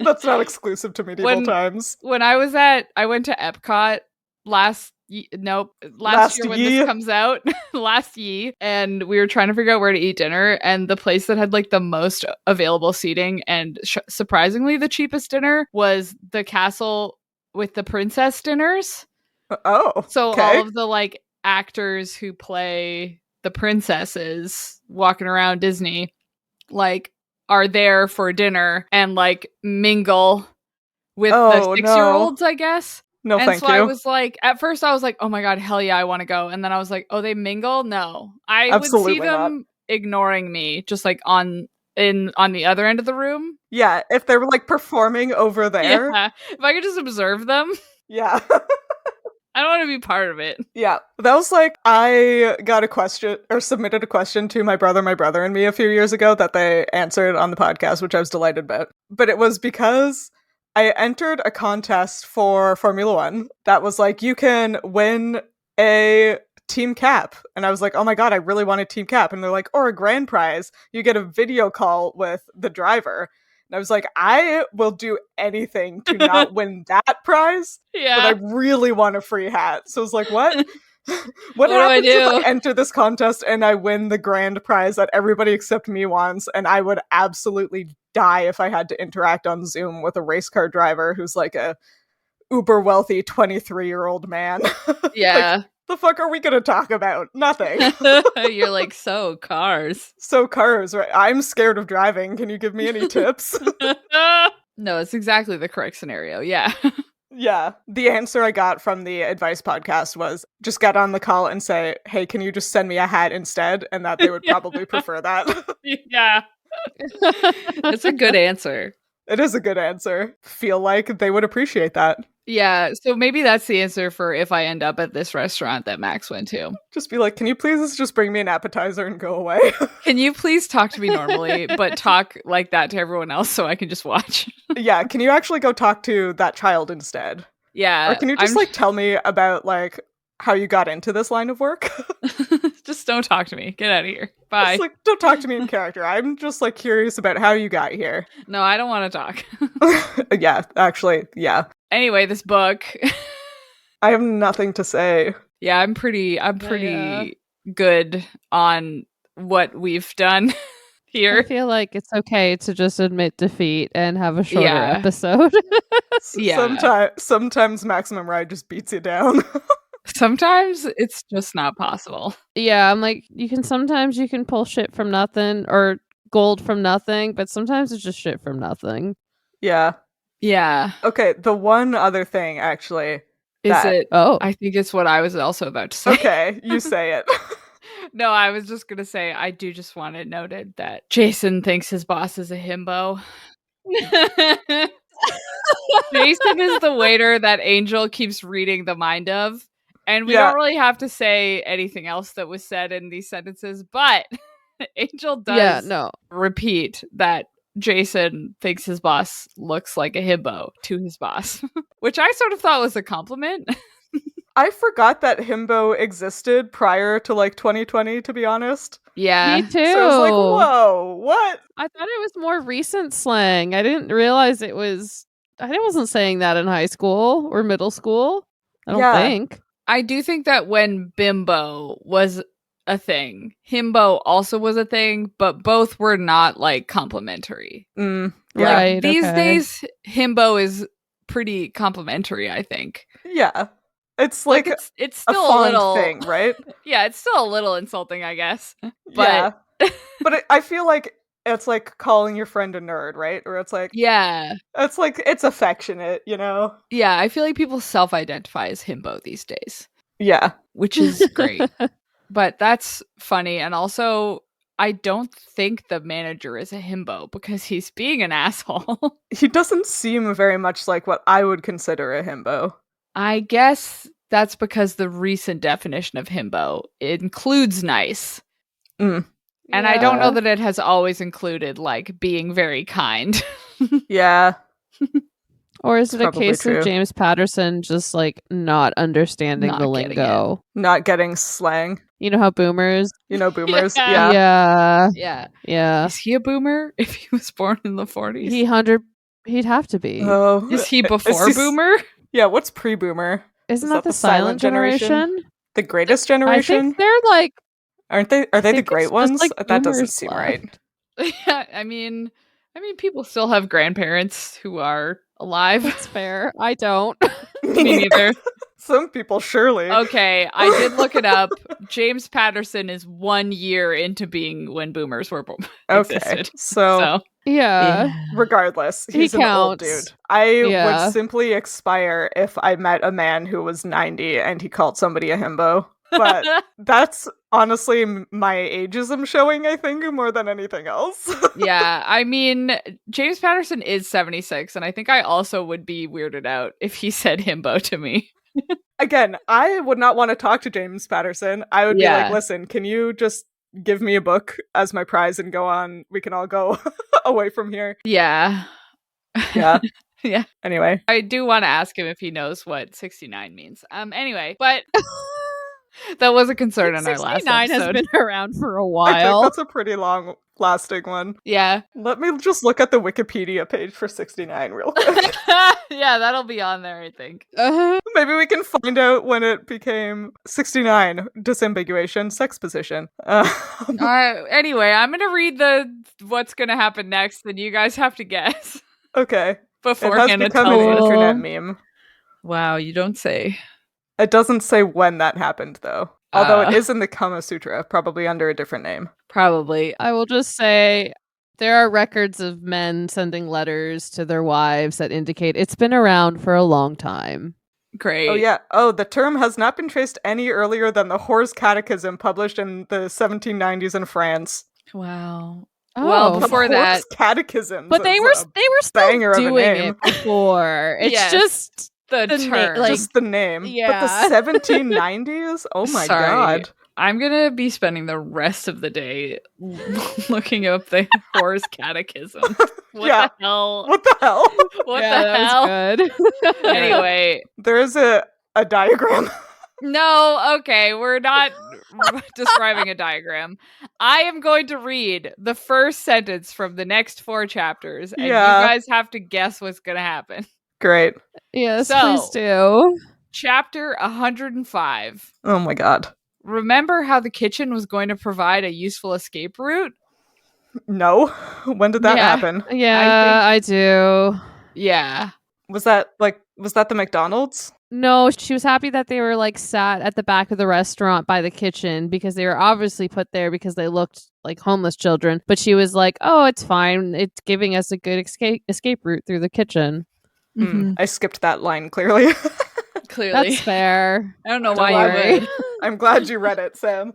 [SPEAKER 3] that's not exclusive to medieval times.
[SPEAKER 2] When I went to Epcot last year when
[SPEAKER 3] ye.
[SPEAKER 2] this comes out, last year, and we were trying to figure out where to eat dinner, and the place that had like the most available seating and surprisingly the cheapest dinner was the castle with the princess dinners.
[SPEAKER 3] Oh,
[SPEAKER 2] so
[SPEAKER 3] okay.
[SPEAKER 2] all of the like actors who play the princesses walking around Disney like are there for dinner and like mingle with the 6-year-olds, I guess.
[SPEAKER 3] No,
[SPEAKER 2] and
[SPEAKER 3] thank
[SPEAKER 2] so
[SPEAKER 3] you.
[SPEAKER 2] I was like, at first I was like, oh my god, hell yeah, I want to go. And then I was like, oh, they mingle? No. I
[SPEAKER 3] Absolutely
[SPEAKER 2] would see them ignoring me just like on the other end of the room.
[SPEAKER 3] Yeah, if they were like performing over there.
[SPEAKER 2] Yeah. If I could just observe them.
[SPEAKER 3] Yeah.
[SPEAKER 2] I don't want to be part of it.
[SPEAKER 3] Yeah, that was like, I got a question or submitted a question to my brother and me a few years ago that they answered on the podcast, which I was delighted about. But it was because I entered a contest for Formula One that was like, you can win a team cap. And I was like, oh my god, I really want a team cap. And they're like, or a grand prize, you get a video call with the driver. And I was like, I will do anything to not win that prize.
[SPEAKER 2] Yeah.
[SPEAKER 3] But I really want a free hat. So I was like, what? What happens if I enter this contest and I win the grand prize that everybody except me wants? And I would absolutely die if I had to interact on Zoom with a race car driver who's like a uber wealthy 23-year-old man.
[SPEAKER 2] Yeah.
[SPEAKER 3] Like, the fuck are we gonna talk about? Nothing.
[SPEAKER 2] You're like, so cars.
[SPEAKER 3] So cars, right? I'm scared of driving. Can you give me any tips?
[SPEAKER 2] No, it's exactly the correct scenario. Yeah.
[SPEAKER 3] Yeah. The answer I got from the advice podcast was just get on the call and say, hey, can you just send me a hat instead? And that they would probably prefer that.
[SPEAKER 2] Yeah. That's a good answer.
[SPEAKER 3] It is a good answer. Feel like they would appreciate that.
[SPEAKER 2] Yeah, so maybe that's the answer for if I end up at this restaurant that Max went to.
[SPEAKER 3] Just be like, can you please just bring me an appetizer and go away?
[SPEAKER 2] Can you please talk to me normally, but talk like that to everyone else so I can just watch?
[SPEAKER 3] Yeah, can you actually go talk to that child instead?
[SPEAKER 2] Yeah.
[SPEAKER 3] Or can you just like tell me about like how you got into this line of work?
[SPEAKER 2] Just don't talk to me. Get out of here. Bye.
[SPEAKER 3] Just, like, don't talk to me in character. I'm just like curious about how you got here.
[SPEAKER 2] No, I don't want to talk.
[SPEAKER 3] Yeah, actually, yeah.
[SPEAKER 2] Anyway, this book.
[SPEAKER 3] I have nothing to say.
[SPEAKER 2] Yeah, I'm pretty good on what we've done here.
[SPEAKER 1] I feel like it's okay to just admit defeat and have a shorter episode.
[SPEAKER 2] Yeah.
[SPEAKER 3] Sometimes Maximum Ride just beats you down.
[SPEAKER 2] Sometimes it's just not possible.
[SPEAKER 1] Yeah, I'm like, sometimes you can pull shit from nothing or gold from nothing, but sometimes it's just shit from nothing.
[SPEAKER 3] Yeah.
[SPEAKER 2] Yeah.
[SPEAKER 3] Okay, the one other thing, actually.
[SPEAKER 1] Oh.
[SPEAKER 2] I think it's what I was also about to say.
[SPEAKER 3] Okay, you say it.
[SPEAKER 2] No, I was just going to say, I do just want it noted that Jason thinks his boss is a himbo. Jason is the waiter that Angel keeps reading the mind of. And we don't really have to say anything else that was said in these sentences, but Angel does repeat that Jason thinks his boss looks like a himbo to his boss, which I sort of thought was a compliment.
[SPEAKER 3] I forgot that himbo existed prior to like 2020, to be honest.
[SPEAKER 2] Yeah.
[SPEAKER 1] Me too.
[SPEAKER 3] So I was like, whoa, what?
[SPEAKER 1] I thought it was more recent slang. I didn't realize I wasn't saying that in high school or middle school. I don't think.
[SPEAKER 2] I do think that when bimbo was a thing, himbo also was a thing, but both were not like complimentary.
[SPEAKER 1] Right.
[SPEAKER 2] These days, himbo is pretty complimentary, I think.
[SPEAKER 3] Yeah. It's like
[SPEAKER 2] it's still
[SPEAKER 3] a
[SPEAKER 2] little
[SPEAKER 3] thing, right?
[SPEAKER 2] Yeah, it's still a little insulting, I guess.
[SPEAKER 3] But but I feel like it's like calling your friend a nerd, right? Or it's like it's like it's affectionate, you know?
[SPEAKER 2] Yeah, I feel like people self-identify as himbo these days.
[SPEAKER 3] Yeah,
[SPEAKER 2] which is great. But that's funny, and also I don't think the manager is a himbo because he's being an asshole.
[SPEAKER 3] He doesn't seem very much like what I would consider a himbo.
[SPEAKER 2] I guess that's because the recent definition of himbo includes nice.
[SPEAKER 3] Mm.
[SPEAKER 2] And I don't know that it has always included, like, being very kind.
[SPEAKER 3] Yeah.
[SPEAKER 1] Or is it a case
[SPEAKER 3] true.
[SPEAKER 1] of James Patterson just, like, not understanding the lingo?
[SPEAKER 3] Not getting slang.
[SPEAKER 1] You know how boomers?
[SPEAKER 3] Boomers?
[SPEAKER 1] Yeah.
[SPEAKER 2] Is he a boomer if he was born in the 40s?
[SPEAKER 1] He'd have to be.
[SPEAKER 3] Oh.
[SPEAKER 2] Is he before boomer?
[SPEAKER 3] Yeah, what's pre-boomer?
[SPEAKER 1] Isn't that the silent generation?
[SPEAKER 3] The greatest generation?
[SPEAKER 1] I think they're like...
[SPEAKER 3] Are they the great ones?
[SPEAKER 1] Like
[SPEAKER 3] that doesn't seem right.
[SPEAKER 2] Yeah, I mean, people still have grandparents who are alive.
[SPEAKER 1] That's fair. I don't.
[SPEAKER 2] Me neither.
[SPEAKER 3] Some people surely.
[SPEAKER 2] Okay, I did look it up. James Patterson is 1 year into being when boomers were existed.
[SPEAKER 3] So
[SPEAKER 1] yeah.
[SPEAKER 3] Regardless, he's an old dude. I would simply expire if I met a man who was 90 and he called somebody a himbo. But that's honestly my ageism showing, I think, more than anything else.
[SPEAKER 2] Yeah, I mean, James Patterson is 76, and I think I also would be weirded out if he said himbo to me.
[SPEAKER 3] Again, I would not want to talk to James Patterson. I would be like, listen, can you just give me a book as my prize and go on? We can all go away from here.
[SPEAKER 2] Yeah.
[SPEAKER 3] Yeah.
[SPEAKER 2] Yeah.
[SPEAKER 3] Anyway.
[SPEAKER 2] I do want to ask him if he knows what 69 means. Anyway, but... That was a concern in our last episode.
[SPEAKER 1] 69 has been around for a while.
[SPEAKER 3] I think that's a pretty long-lasting one.
[SPEAKER 2] Yeah.
[SPEAKER 3] Let me just look at the Wikipedia page for 69 real quick.
[SPEAKER 2] Yeah, that'll be on there, I think.
[SPEAKER 3] Maybe we can find out when it became 69, disambiguation, sex position.
[SPEAKER 2] Anyway, I'm going to read what's going to happen next, and you guys have to guess.
[SPEAKER 3] Okay.
[SPEAKER 2] Before
[SPEAKER 3] it has become an internet meme.
[SPEAKER 2] Wow, you don't say.
[SPEAKER 3] It doesn't say when that happened, though. Although it is in the Kama Sutra, probably under a different name.
[SPEAKER 2] Probably.
[SPEAKER 1] I will just say there are records of men sending letters to their wives that indicate it's been around for a long time.
[SPEAKER 2] Great.
[SPEAKER 3] Oh, yeah. Oh, the term has not been traced any earlier than the Whore's Catechism published in the 1790s in France.
[SPEAKER 2] Wow.
[SPEAKER 1] Oh,
[SPEAKER 2] well, before that,
[SPEAKER 3] Catechism.
[SPEAKER 1] But they were still doing it before. It's just
[SPEAKER 2] the term,
[SPEAKER 3] just the name.
[SPEAKER 1] Yeah.
[SPEAKER 3] But the 1790s. Oh my god!
[SPEAKER 2] I'm gonna be spending the rest of the day looking up the Whore's Catechism. What the hell?
[SPEAKER 3] What the hell?
[SPEAKER 2] What the hell?
[SPEAKER 1] Good.
[SPEAKER 2] Anyway,
[SPEAKER 3] there is a diagram.
[SPEAKER 2] No, okay, we're not describing a diagram. I am going to read the first sentence from the next 4 chapters, and you guys have to guess what's going to happen.
[SPEAKER 3] Great.
[SPEAKER 1] Yes, please do.
[SPEAKER 2] Chapter 105.
[SPEAKER 3] Oh my god.
[SPEAKER 2] Remember how the kitchen was going to provide a useful escape route?
[SPEAKER 3] No. When did that happen?
[SPEAKER 1] Yeah, I do.
[SPEAKER 2] Yeah.
[SPEAKER 3] Was that the McDonald's?
[SPEAKER 1] No, she was happy that they were like sat at the back of the restaurant by the kitchen because they were obviously put there because they looked like homeless children. But she was like, "Oh, it's fine. It's giving us a good escape route through the kitchen."
[SPEAKER 2] Mm-hmm.
[SPEAKER 3] I skipped that line clearly.
[SPEAKER 2] Clearly.
[SPEAKER 1] That's fair.
[SPEAKER 2] I don't know why you would.
[SPEAKER 3] I'm glad you read it, Sam.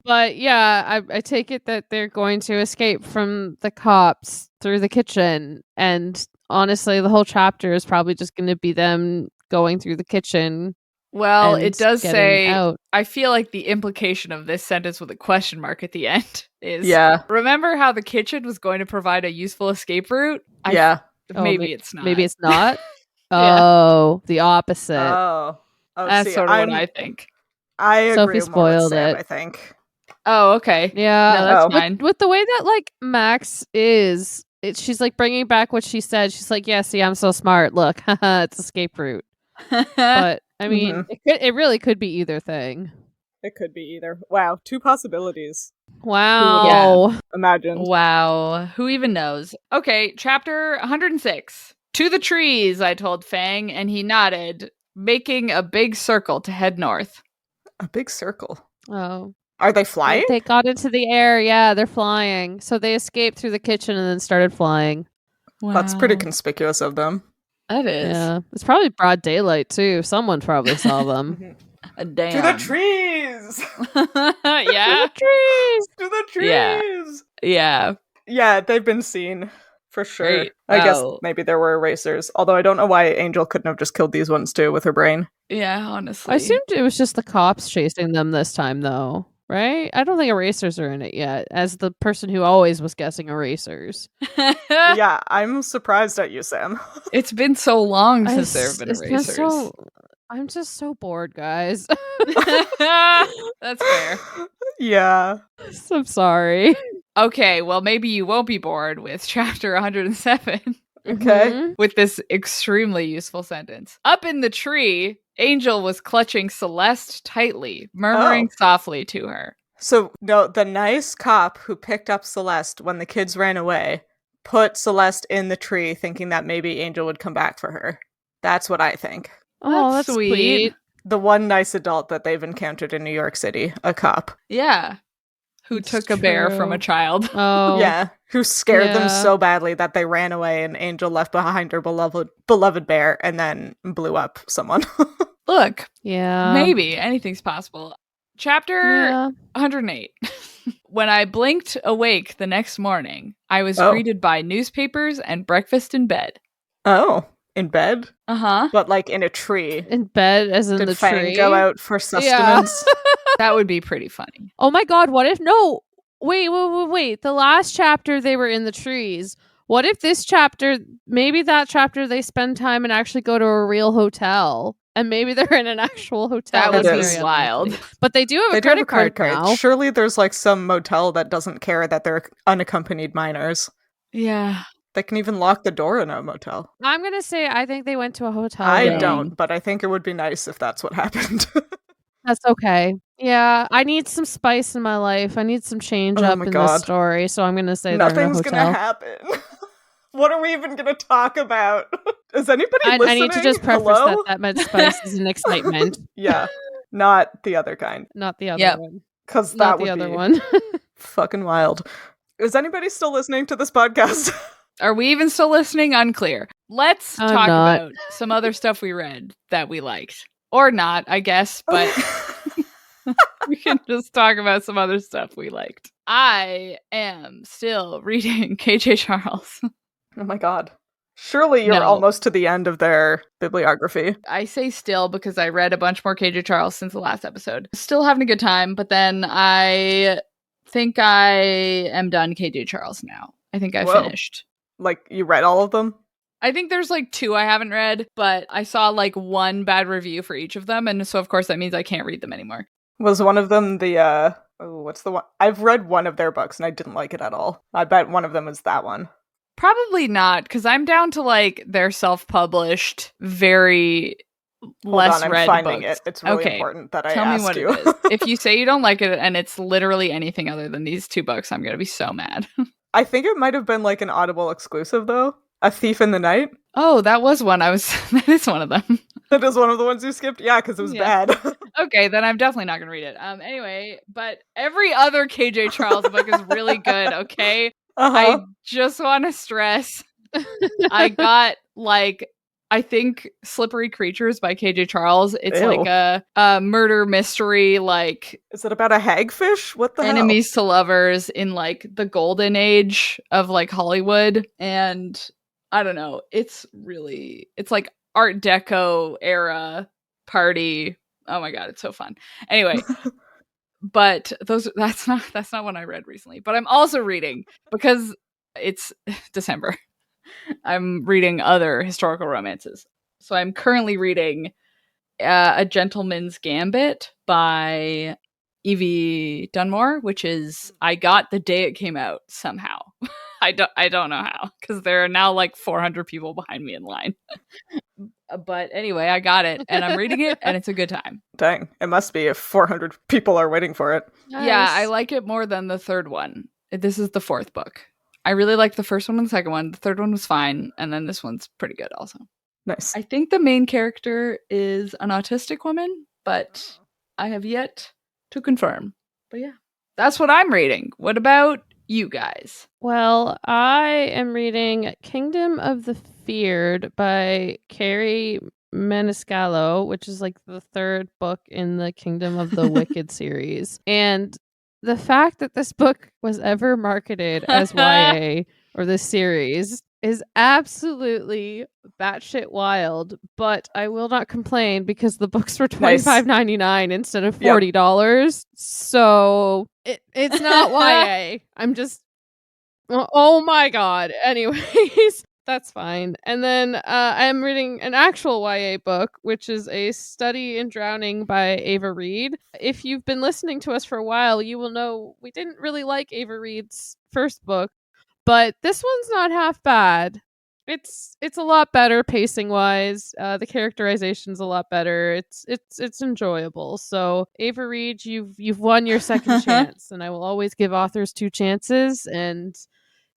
[SPEAKER 1] But yeah, I take it that they're going to escape from the cops through the kitchen. And honestly, the whole chapter is probably just going to be them going through the kitchen.
[SPEAKER 2] Well, it does say,
[SPEAKER 1] out.
[SPEAKER 2] I feel like the implication of this sentence with a question mark at the end is, remember how the kitchen was going to provide a useful escape route? Maybe it's not.
[SPEAKER 1] Maybe it's not? Oh, the opposite.
[SPEAKER 3] Oh,
[SPEAKER 2] that's sort of what I think.
[SPEAKER 3] I agree.
[SPEAKER 1] Sophie spoiled
[SPEAKER 3] Sam,
[SPEAKER 1] it.
[SPEAKER 3] I think.
[SPEAKER 2] Oh, okay.
[SPEAKER 1] Yeah,
[SPEAKER 2] no, that's fine.
[SPEAKER 1] With the way that like Max is, she's like bringing back what she said. She's like, "Yeah, see, I'm so smart. Look, it's escape route." But I mean, it really could be either thing.
[SPEAKER 3] It could be either. Wow, 2 possibilities.
[SPEAKER 1] Wow.
[SPEAKER 3] Yeah. Imagine.
[SPEAKER 2] Wow. Who even knows? Okay, chapter 106. To the trees, I told Fang, and he nodded, making a big circle to head north.
[SPEAKER 3] A big circle?
[SPEAKER 1] Oh.
[SPEAKER 3] Are they flying?
[SPEAKER 1] They got into the air. Yeah, they're flying. So they escaped through the kitchen and then started flying.
[SPEAKER 2] Wow.
[SPEAKER 3] That's pretty conspicuous of them.
[SPEAKER 2] That is.
[SPEAKER 1] Yeah. It's probably broad daylight, too. Someone probably saw them.
[SPEAKER 2] Damn.
[SPEAKER 3] To the trees!
[SPEAKER 2] Yeah.
[SPEAKER 1] Trees.
[SPEAKER 3] To the
[SPEAKER 2] Yeah.
[SPEAKER 3] trees!
[SPEAKER 2] Yeah.
[SPEAKER 3] Yeah, they've been seen. For sure.
[SPEAKER 2] Right.
[SPEAKER 3] I guess
[SPEAKER 2] Oh.
[SPEAKER 3] maybe there were erasers. Although I don't know why Angel couldn't have just killed these ones too with her brain.
[SPEAKER 2] Yeah, honestly.
[SPEAKER 1] I assumed it was just the cops chasing them this time, though. Right? I don't think erasers are in it yet, as the person who always was guessing erasers.
[SPEAKER 3] Yeah, I'm surprised at you, Sam.
[SPEAKER 2] It's been so long since there have been
[SPEAKER 1] It's
[SPEAKER 2] erasers.
[SPEAKER 1] I'm just so bored, guys.
[SPEAKER 2] That's fair.
[SPEAKER 3] Yeah.
[SPEAKER 1] I'm sorry.
[SPEAKER 2] Okay, well, maybe you won't be bored with chapter 107
[SPEAKER 3] Okay.
[SPEAKER 1] Mhm.
[SPEAKER 2] with this extremely useful sentence. Up in the tree, Angel was clutching Celeste tightly, murmuring softly to her.
[SPEAKER 3] So, no, the nice cop who picked up Celeste when the kids ran away put Celeste in the tree thinking that maybe Angel would come back for her. That's what I think.
[SPEAKER 1] Oh,
[SPEAKER 2] That's
[SPEAKER 1] that's
[SPEAKER 2] sweet.
[SPEAKER 1] sweet.
[SPEAKER 3] The one nice adult that they've encountered in New York City, a cop.
[SPEAKER 2] Yeah. Who
[SPEAKER 1] It's
[SPEAKER 2] took a bear
[SPEAKER 1] true.
[SPEAKER 2] from a child.
[SPEAKER 1] Oh.
[SPEAKER 3] Yeah, who scared them
[SPEAKER 1] Yeah.
[SPEAKER 3] so badly that they ran away and Angel left behind her beloved bear and then blew up someone.
[SPEAKER 2] Look,
[SPEAKER 1] Yeah.
[SPEAKER 2] maybe anything's possible. Chapter
[SPEAKER 1] Yeah.
[SPEAKER 2] 108. When I blinked awake the next morning, I was
[SPEAKER 3] Oh.
[SPEAKER 2] greeted by newspapers and breakfast in bed.
[SPEAKER 3] Oh, in bed?
[SPEAKER 2] Uh-huh.
[SPEAKER 3] But like in a tree.
[SPEAKER 1] In bed, as in
[SPEAKER 3] Did
[SPEAKER 1] the
[SPEAKER 3] Fang
[SPEAKER 1] tree.
[SPEAKER 3] go out for sustenance?
[SPEAKER 2] That would be pretty funny.
[SPEAKER 1] Oh my god, what if no wait. The last chapter they were in the trees. What if this chapter, maybe that chapter they spend time and actually go to a real hotel? And maybe they're in an actual hotel.
[SPEAKER 2] That would
[SPEAKER 3] That's
[SPEAKER 2] be
[SPEAKER 1] very
[SPEAKER 2] wild.
[SPEAKER 1] unlikely. But they do have
[SPEAKER 3] They
[SPEAKER 1] a
[SPEAKER 3] do have
[SPEAKER 1] credit card now.
[SPEAKER 3] Surely there's like some motel that doesn't care that they're unaccompanied minors.
[SPEAKER 2] Yeah.
[SPEAKER 3] They can even lock the door in a motel.
[SPEAKER 1] I'm gonna say I think they went to a hotel.
[SPEAKER 3] I
[SPEAKER 2] dang.
[SPEAKER 3] don't, but I think it would be nice if that's what happened.
[SPEAKER 1] That's okay. Yeah, I need some spice in my life. I need some change
[SPEAKER 3] Oh
[SPEAKER 1] up
[SPEAKER 3] my
[SPEAKER 1] in
[SPEAKER 3] God.
[SPEAKER 1] this story, so I'm gonna say they're in a
[SPEAKER 3] Nothing's
[SPEAKER 1] hotel.
[SPEAKER 3] gonna happen. What are we even gonna talk about? Is anybody listening?
[SPEAKER 1] I need to just preface
[SPEAKER 3] Hello?
[SPEAKER 1] that much spice is an excitement,
[SPEAKER 3] Yeah, not the other kind.
[SPEAKER 1] not the other
[SPEAKER 2] Yep.
[SPEAKER 1] one.
[SPEAKER 3] Because that
[SPEAKER 1] Not
[SPEAKER 3] would
[SPEAKER 1] the other
[SPEAKER 3] be
[SPEAKER 1] one.
[SPEAKER 3] fucking wild. Is anybody still listening to this podcast?
[SPEAKER 2] Are we even still listening? Unclear. Let's
[SPEAKER 1] I'm
[SPEAKER 2] talk
[SPEAKER 1] not.
[SPEAKER 2] about some other stuff we read that we liked. Or not, I guess, but we can just talk about some other stuff we liked. I am still reading KJ Charles.
[SPEAKER 3] Oh my god. Surely you're
[SPEAKER 2] No.
[SPEAKER 3] almost to the end of their bibliography.
[SPEAKER 2] I say still because I read a bunch more KJ Charles since the last episode. Still having a good time, but then I think I am done KJ Charles now. I think I
[SPEAKER 3] Whoa.
[SPEAKER 2] finished.
[SPEAKER 3] Like, you read all of them?
[SPEAKER 2] I think there's like 2 I haven't read, but I saw like 1 bad review for each of them, and so of course that means I can't read them anymore.
[SPEAKER 3] Was one of them the, what's the one? I've read one of their books and I didn't like it at all. I bet one of them is that one.
[SPEAKER 2] Probably not, because I'm down to like their self-published, very
[SPEAKER 3] Hold
[SPEAKER 2] less
[SPEAKER 3] on, I'm
[SPEAKER 2] read
[SPEAKER 3] finding
[SPEAKER 2] books.
[SPEAKER 3] it. It's really
[SPEAKER 2] Okay,
[SPEAKER 3] important that I
[SPEAKER 2] Tell me
[SPEAKER 3] ask
[SPEAKER 2] what
[SPEAKER 3] you.
[SPEAKER 2] it is. If you say you don't like it and it's literally anything other than these 2 books, I'm gonna be so mad.
[SPEAKER 3] I think it might have been like an Audible exclusive though. A Thief in the Night.
[SPEAKER 2] Oh, that was one. That is one of them.
[SPEAKER 3] That is one of the ones you skipped? Yeah, because it was
[SPEAKER 2] Yeah.
[SPEAKER 3] bad.
[SPEAKER 2] Okay, then I'm definitely not gonna read it. Anyway, but every other KJ Charles book is really good, okay?
[SPEAKER 3] Uh-huh.
[SPEAKER 2] I just want to stress I got like I think Slippery Creatures by KJ Charles. It's
[SPEAKER 3] Ew.
[SPEAKER 2] like a murder mystery, like
[SPEAKER 3] Is it about a hagfish? What the
[SPEAKER 2] enemies to lovers in like the golden age of like Hollywood. And I don't know, it's like Art Deco era party. Oh my god, it's so fun. Anyway, but that's not what I read recently. But I'm also reading because it's December. I'm reading other historical romances. So I'm currently reading A Gentleman's Gambit by Evie Dunmore, which is I got the day it came out somehow. I don't know how, because there are now like 400 people behind me in line. But anyway, I got it and I'm reading it and it's a good time.
[SPEAKER 3] Dang, it must be if 400 people are waiting for it.
[SPEAKER 2] Yeah, I like it more than the third one. This is the 4th book. I really liked the first one and the second one. The third one was fine, and then this one's pretty good also.
[SPEAKER 3] Nice.
[SPEAKER 2] I think the main character is an autistic woman, but I have yet to confirm. But yeah, that's what I'm reading. What about you guys?
[SPEAKER 1] Well, I am reading Kingdom of the Feared by Carrie Maniscalco, which is like the third book in the Kingdom of the Wicked series. And the fact that this book was ever marketed as YA or this series is absolutely batshit wild, but I will not complain because the books were $25.99 instead of $40. So it's not YA. I'm just, oh my god. Anyways, that's fine. And then I'm reading an actual YA book, which is A Study in Drowning by Ava Reed. If you've been listening to us for a while, you will know we didn't really like Ava Reed's first book, but this one's not half bad. It's a lot better pacing wise. The characterization's a lot better. It's enjoyable. So Ava Reed, you've won your second chance, and I will always give authors 2 chances, and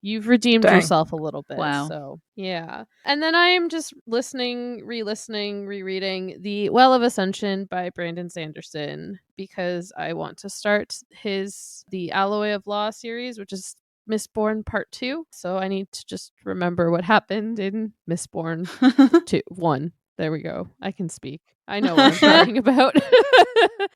[SPEAKER 1] you've redeemed yourself a little bit.
[SPEAKER 2] Wow.
[SPEAKER 1] So yeah. And then I am just listening, re-listening, rereading The Well of Ascension by Brandon Sanderson because I want to start the Alloy of Law series, which is Mistborn Part 2. So I need to just remember what happened in Mistborn 1. There we go. I can speak. I know what I'm talking about.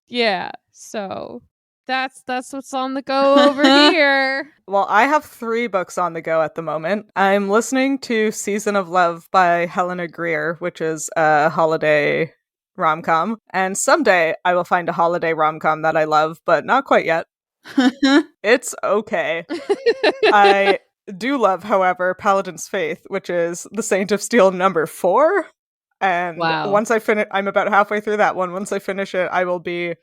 [SPEAKER 1] Yeah. So that's what's on the go over here.
[SPEAKER 3] Well, I have 3 books on the go at the moment. I'm listening to Season of Love by Helena Greer, which is a holiday rom-com. And someday I will find a holiday rom-com that I love, but not quite yet. It's okay. I do love, however, Paladin's Faith, which is the Saint of Steel number 4. And once I finish, I'm about halfway through that one. Once I finish it, I will be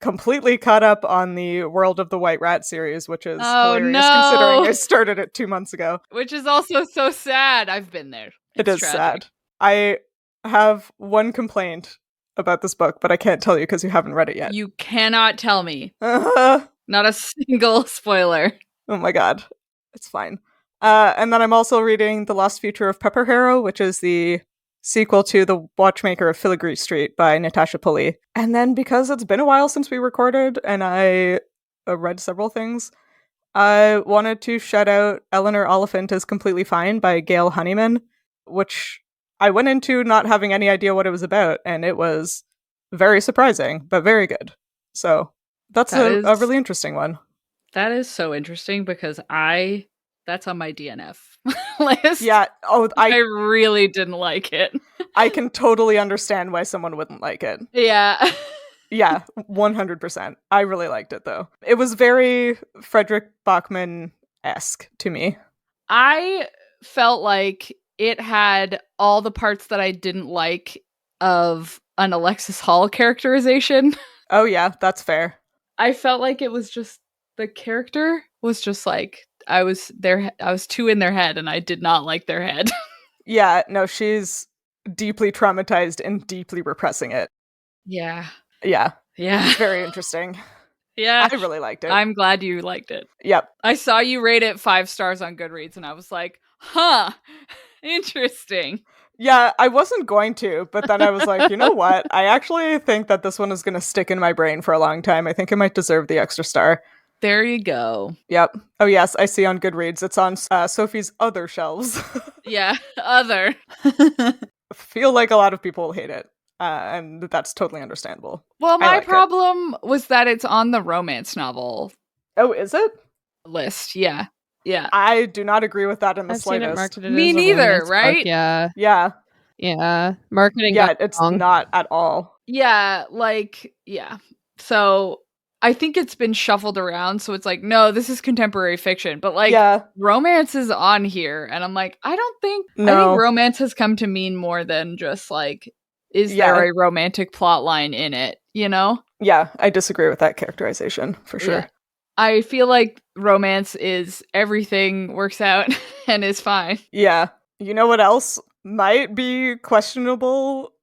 [SPEAKER 3] completely caught up on the World of the White Rat series, which is hilarious considering I started it 2 months ago.
[SPEAKER 2] Which is also so sad. I've been there.
[SPEAKER 3] It is tragic. Sad. I have one complaint about this book, but I can't tell you because you haven't read it yet.
[SPEAKER 2] You cannot tell me. Not a single spoiler.
[SPEAKER 3] Oh my god. It's fine. And then I'm also reading The Lost Future of Pepper Harrow, which is the sequel to The Watchmaker of Filigree Street by Natasha Pulley. And then because it's been a while since we recorded and I read several things, I wanted to shout out Eleanor Oliphant is Completely Fine by Gail Honeyman, which I went into not having any idea what it was about, and it was very surprising, but very good. So that's a really interesting one.
[SPEAKER 2] That is so interesting because that's on my DNF list.
[SPEAKER 3] Yeah. Oh,
[SPEAKER 2] I really didn't like it.
[SPEAKER 3] I can totally understand why someone wouldn't like it.
[SPEAKER 2] Yeah.
[SPEAKER 3] Yeah, 100%. I really liked it, though. It was very Frederick Bachman-esque to me.
[SPEAKER 2] I felt like it had all the parts that I didn't like of an Alexis Hall characterization.
[SPEAKER 3] Oh, yeah, that's fair.
[SPEAKER 2] I felt like it was just, the character was just like, I was too in their head, and I did not like their head.
[SPEAKER 3] Yeah, no, she's deeply traumatized and deeply repressing it.
[SPEAKER 2] Yeah.
[SPEAKER 3] Yeah.
[SPEAKER 2] Yeah.
[SPEAKER 3] It's very interesting.
[SPEAKER 2] Yeah.
[SPEAKER 3] I really liked it.
[SPEAKER 2] I'm glad you liked it.
[SPEAKER 3] Yep.
[SPEAKER 2] I saw you rate it 5 stars on Goodreads, and I was like, huh, interesting.
[SPEAKER 3] Yeah, I wasn't going to, but then I was like, you know what? I actually think that this one is going to stick in my brain for a long time. I think it might deserve the extra star.
[SPEAKER 2] There you go.
[SPEAKER 3] Yep. Oh, yes, I see on Goodreads. It's on Sophie's other shelves.
[SPEAKER 2] Yeah, other.
[SPEAKER 3] Feel like a lot of people hate it, and that's totally understandable.
[SPEAKER 2] Well, my problem was that it's on the romance novel.
[SPEAKER 3] Oh, is it?
[SPEAKER 2] List, yeah. Yeah.
[SPEAKER 3] I do not agree with that in the
[SPEAKER 1] I've
[SPEAKER 3] slightest.
[SPEAKER 1] Seen it
[SPEAKER 2] Me neither, right?
[SPEAKER 1] Book, yeah.
[SPEAKER 3] Yeah.
[SPEAKER 1] Yeah. Marketing.
[SPEAKER 3] Yeah, it's not at all.
[SPEAKER 2] Yeah, yeah. So I think it's been shuffled around, so it's like, no, this is contemporary fiction, but romance is on here, and I'm like, I think romance has come to mean more than just is there a romantic plot line in it, you know?
[SPEAKER 3] Yeah, I disagree with that characterization, for sure.
[SPEAKER 2] Yeah. I feel like romance is everything works out and is fine.
[SPEAKER 3] Yeah. You know what else might be questionable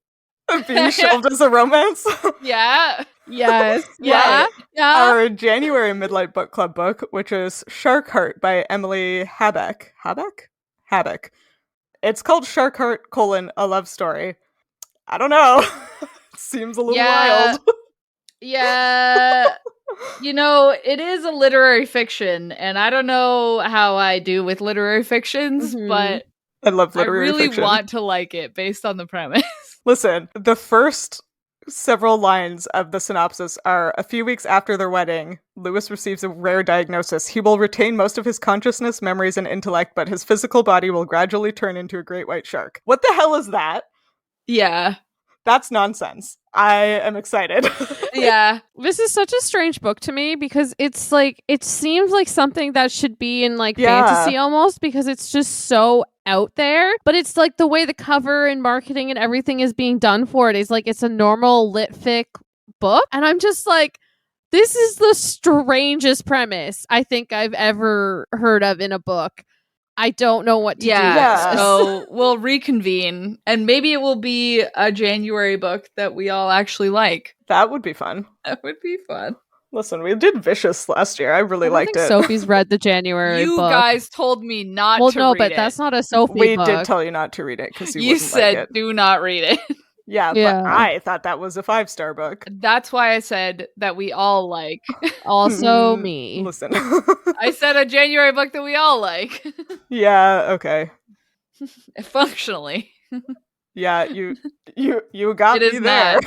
[SPEAKER 3] being shelved as a romance?
[SPEAKER 2] Yeah.
[SPEAKER 1] Yes.
[SPEAKER 2] Yeah.
[SPEAKER 3] Our January Midlight Book Club book, which is Shark Heart by Emily Habak. Habak. It's called Shark Heart, a love story. I don't know. Seems a little wild.
[SPEAKER 2] Yeah. You know, it is a literary fiction, and I don't know how I do with literary fictions, but
[SPEAKER 3] I love literary fiction.
[SPEAKER 2] I really want to like it based on the premise.
[SPEAKER 3] Listen, the first several lines of the synopsis are, a few weeks after their wedding, Lewis receives a rare diagnosis. He will retain most of his consciousness, memories, and intellect, but his physical body will gradually turn into a great white shark. What the hell is that?
[SPEAKER 2] Yeah.
[SPEAKER 3] That's nonsense. I am excited.
[SPEAKER 2] Yeah.
[SPEAKER 1] This is such a strange book to me because it's like, it seems like something that should be in like fantasy almost, because it's just so out there. But it's like the way the cover and marketing and everything is being done for it is like it's a normal lit fic book. And I'm just like, this is the strangest premise I think I've ever heard of in a book. I don't know what to do.
[SPEAKER 3] Yeah.
[SPEAKER 2] So we'll reconvene, and maybe it will be a January book that we all actually like.
[SPEAKER 3] That would be fun.
[SPEAKER 2] That would be fun.
[SPEAKER 3] Listen, we did Vicious last year. I really liked it.
[SPEAKER 1] Sophie's read the January
[SPEAKER 2] You
[SPEAKER 1] book.
[SPEAKER 2] guys told me not to read it.
[SPEAKER 1] Well, no, but that's not a Sophie
[SPEAKER 3] we
[SPEAKER 1] book.
[SPEAKER 3] did tell you not to read it because
[SPEAKER 2] you said
[SPEAKER 3] like it.
[SPEAKER 2] Do not read it.
[SPEAKER 3] Yeah,
[SPEAKER 1] Yeah.
[SPEAKER 3] but I thought that was a 5-star book.
[SPEAKER 2] That's why I said that we all like.
[SPEAKER 1] Also me.
[SPEAKER 3] Listen.
[SPEAKER 2] I said a January book that we all like.
[SPEAKER 3] Yeah, okay.
[SPEAKER 2] Functionally.
[SPEAKER 3] Yeah, you got
[SPEAKER 2] It
[SPEAKER 3] me
[SPEAKER 2] is
[SPEAKER 3] there.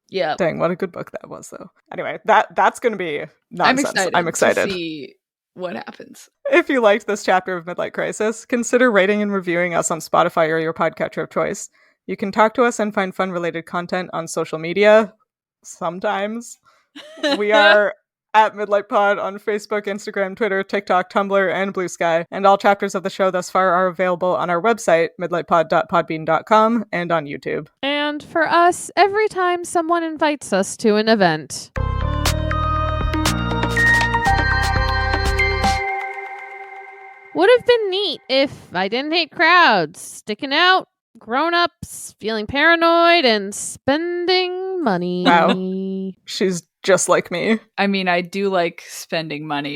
[SPEAKER 2] Yeah.
[SPEAKER 3] Dang, what a good book that was, though. Anyway, that's going to be nonsense.
[SPEAKER 2] I'm excited
[SPEAKER 3] to
[SPEAKER 2] see what happens.
[SPEAKER 3] If you liked this chapter of Midlight Crisis, consider rating and reviewing us on Spotify or your podcatcher of choice. You can talk to us and find fun-related content on social media. Sometimes. We are at Midlight Pod on Facebook, Instagram, Twitter, TikTok, Tumblr, and Blue Sky. And all chapters of the show thus far are available on our website, midlightpod.podbean.com, and on YouTube.
[SPEAKER 1] And for us, every time someone invites us to an event. Would have been neat if I didn't hate crowds, sticking out, grown-ups, feeling paranoid, and spending money.
[SPEAKER 3] Wow. She's just like me.
[SPEAKER 2] I mean, I do like spending money,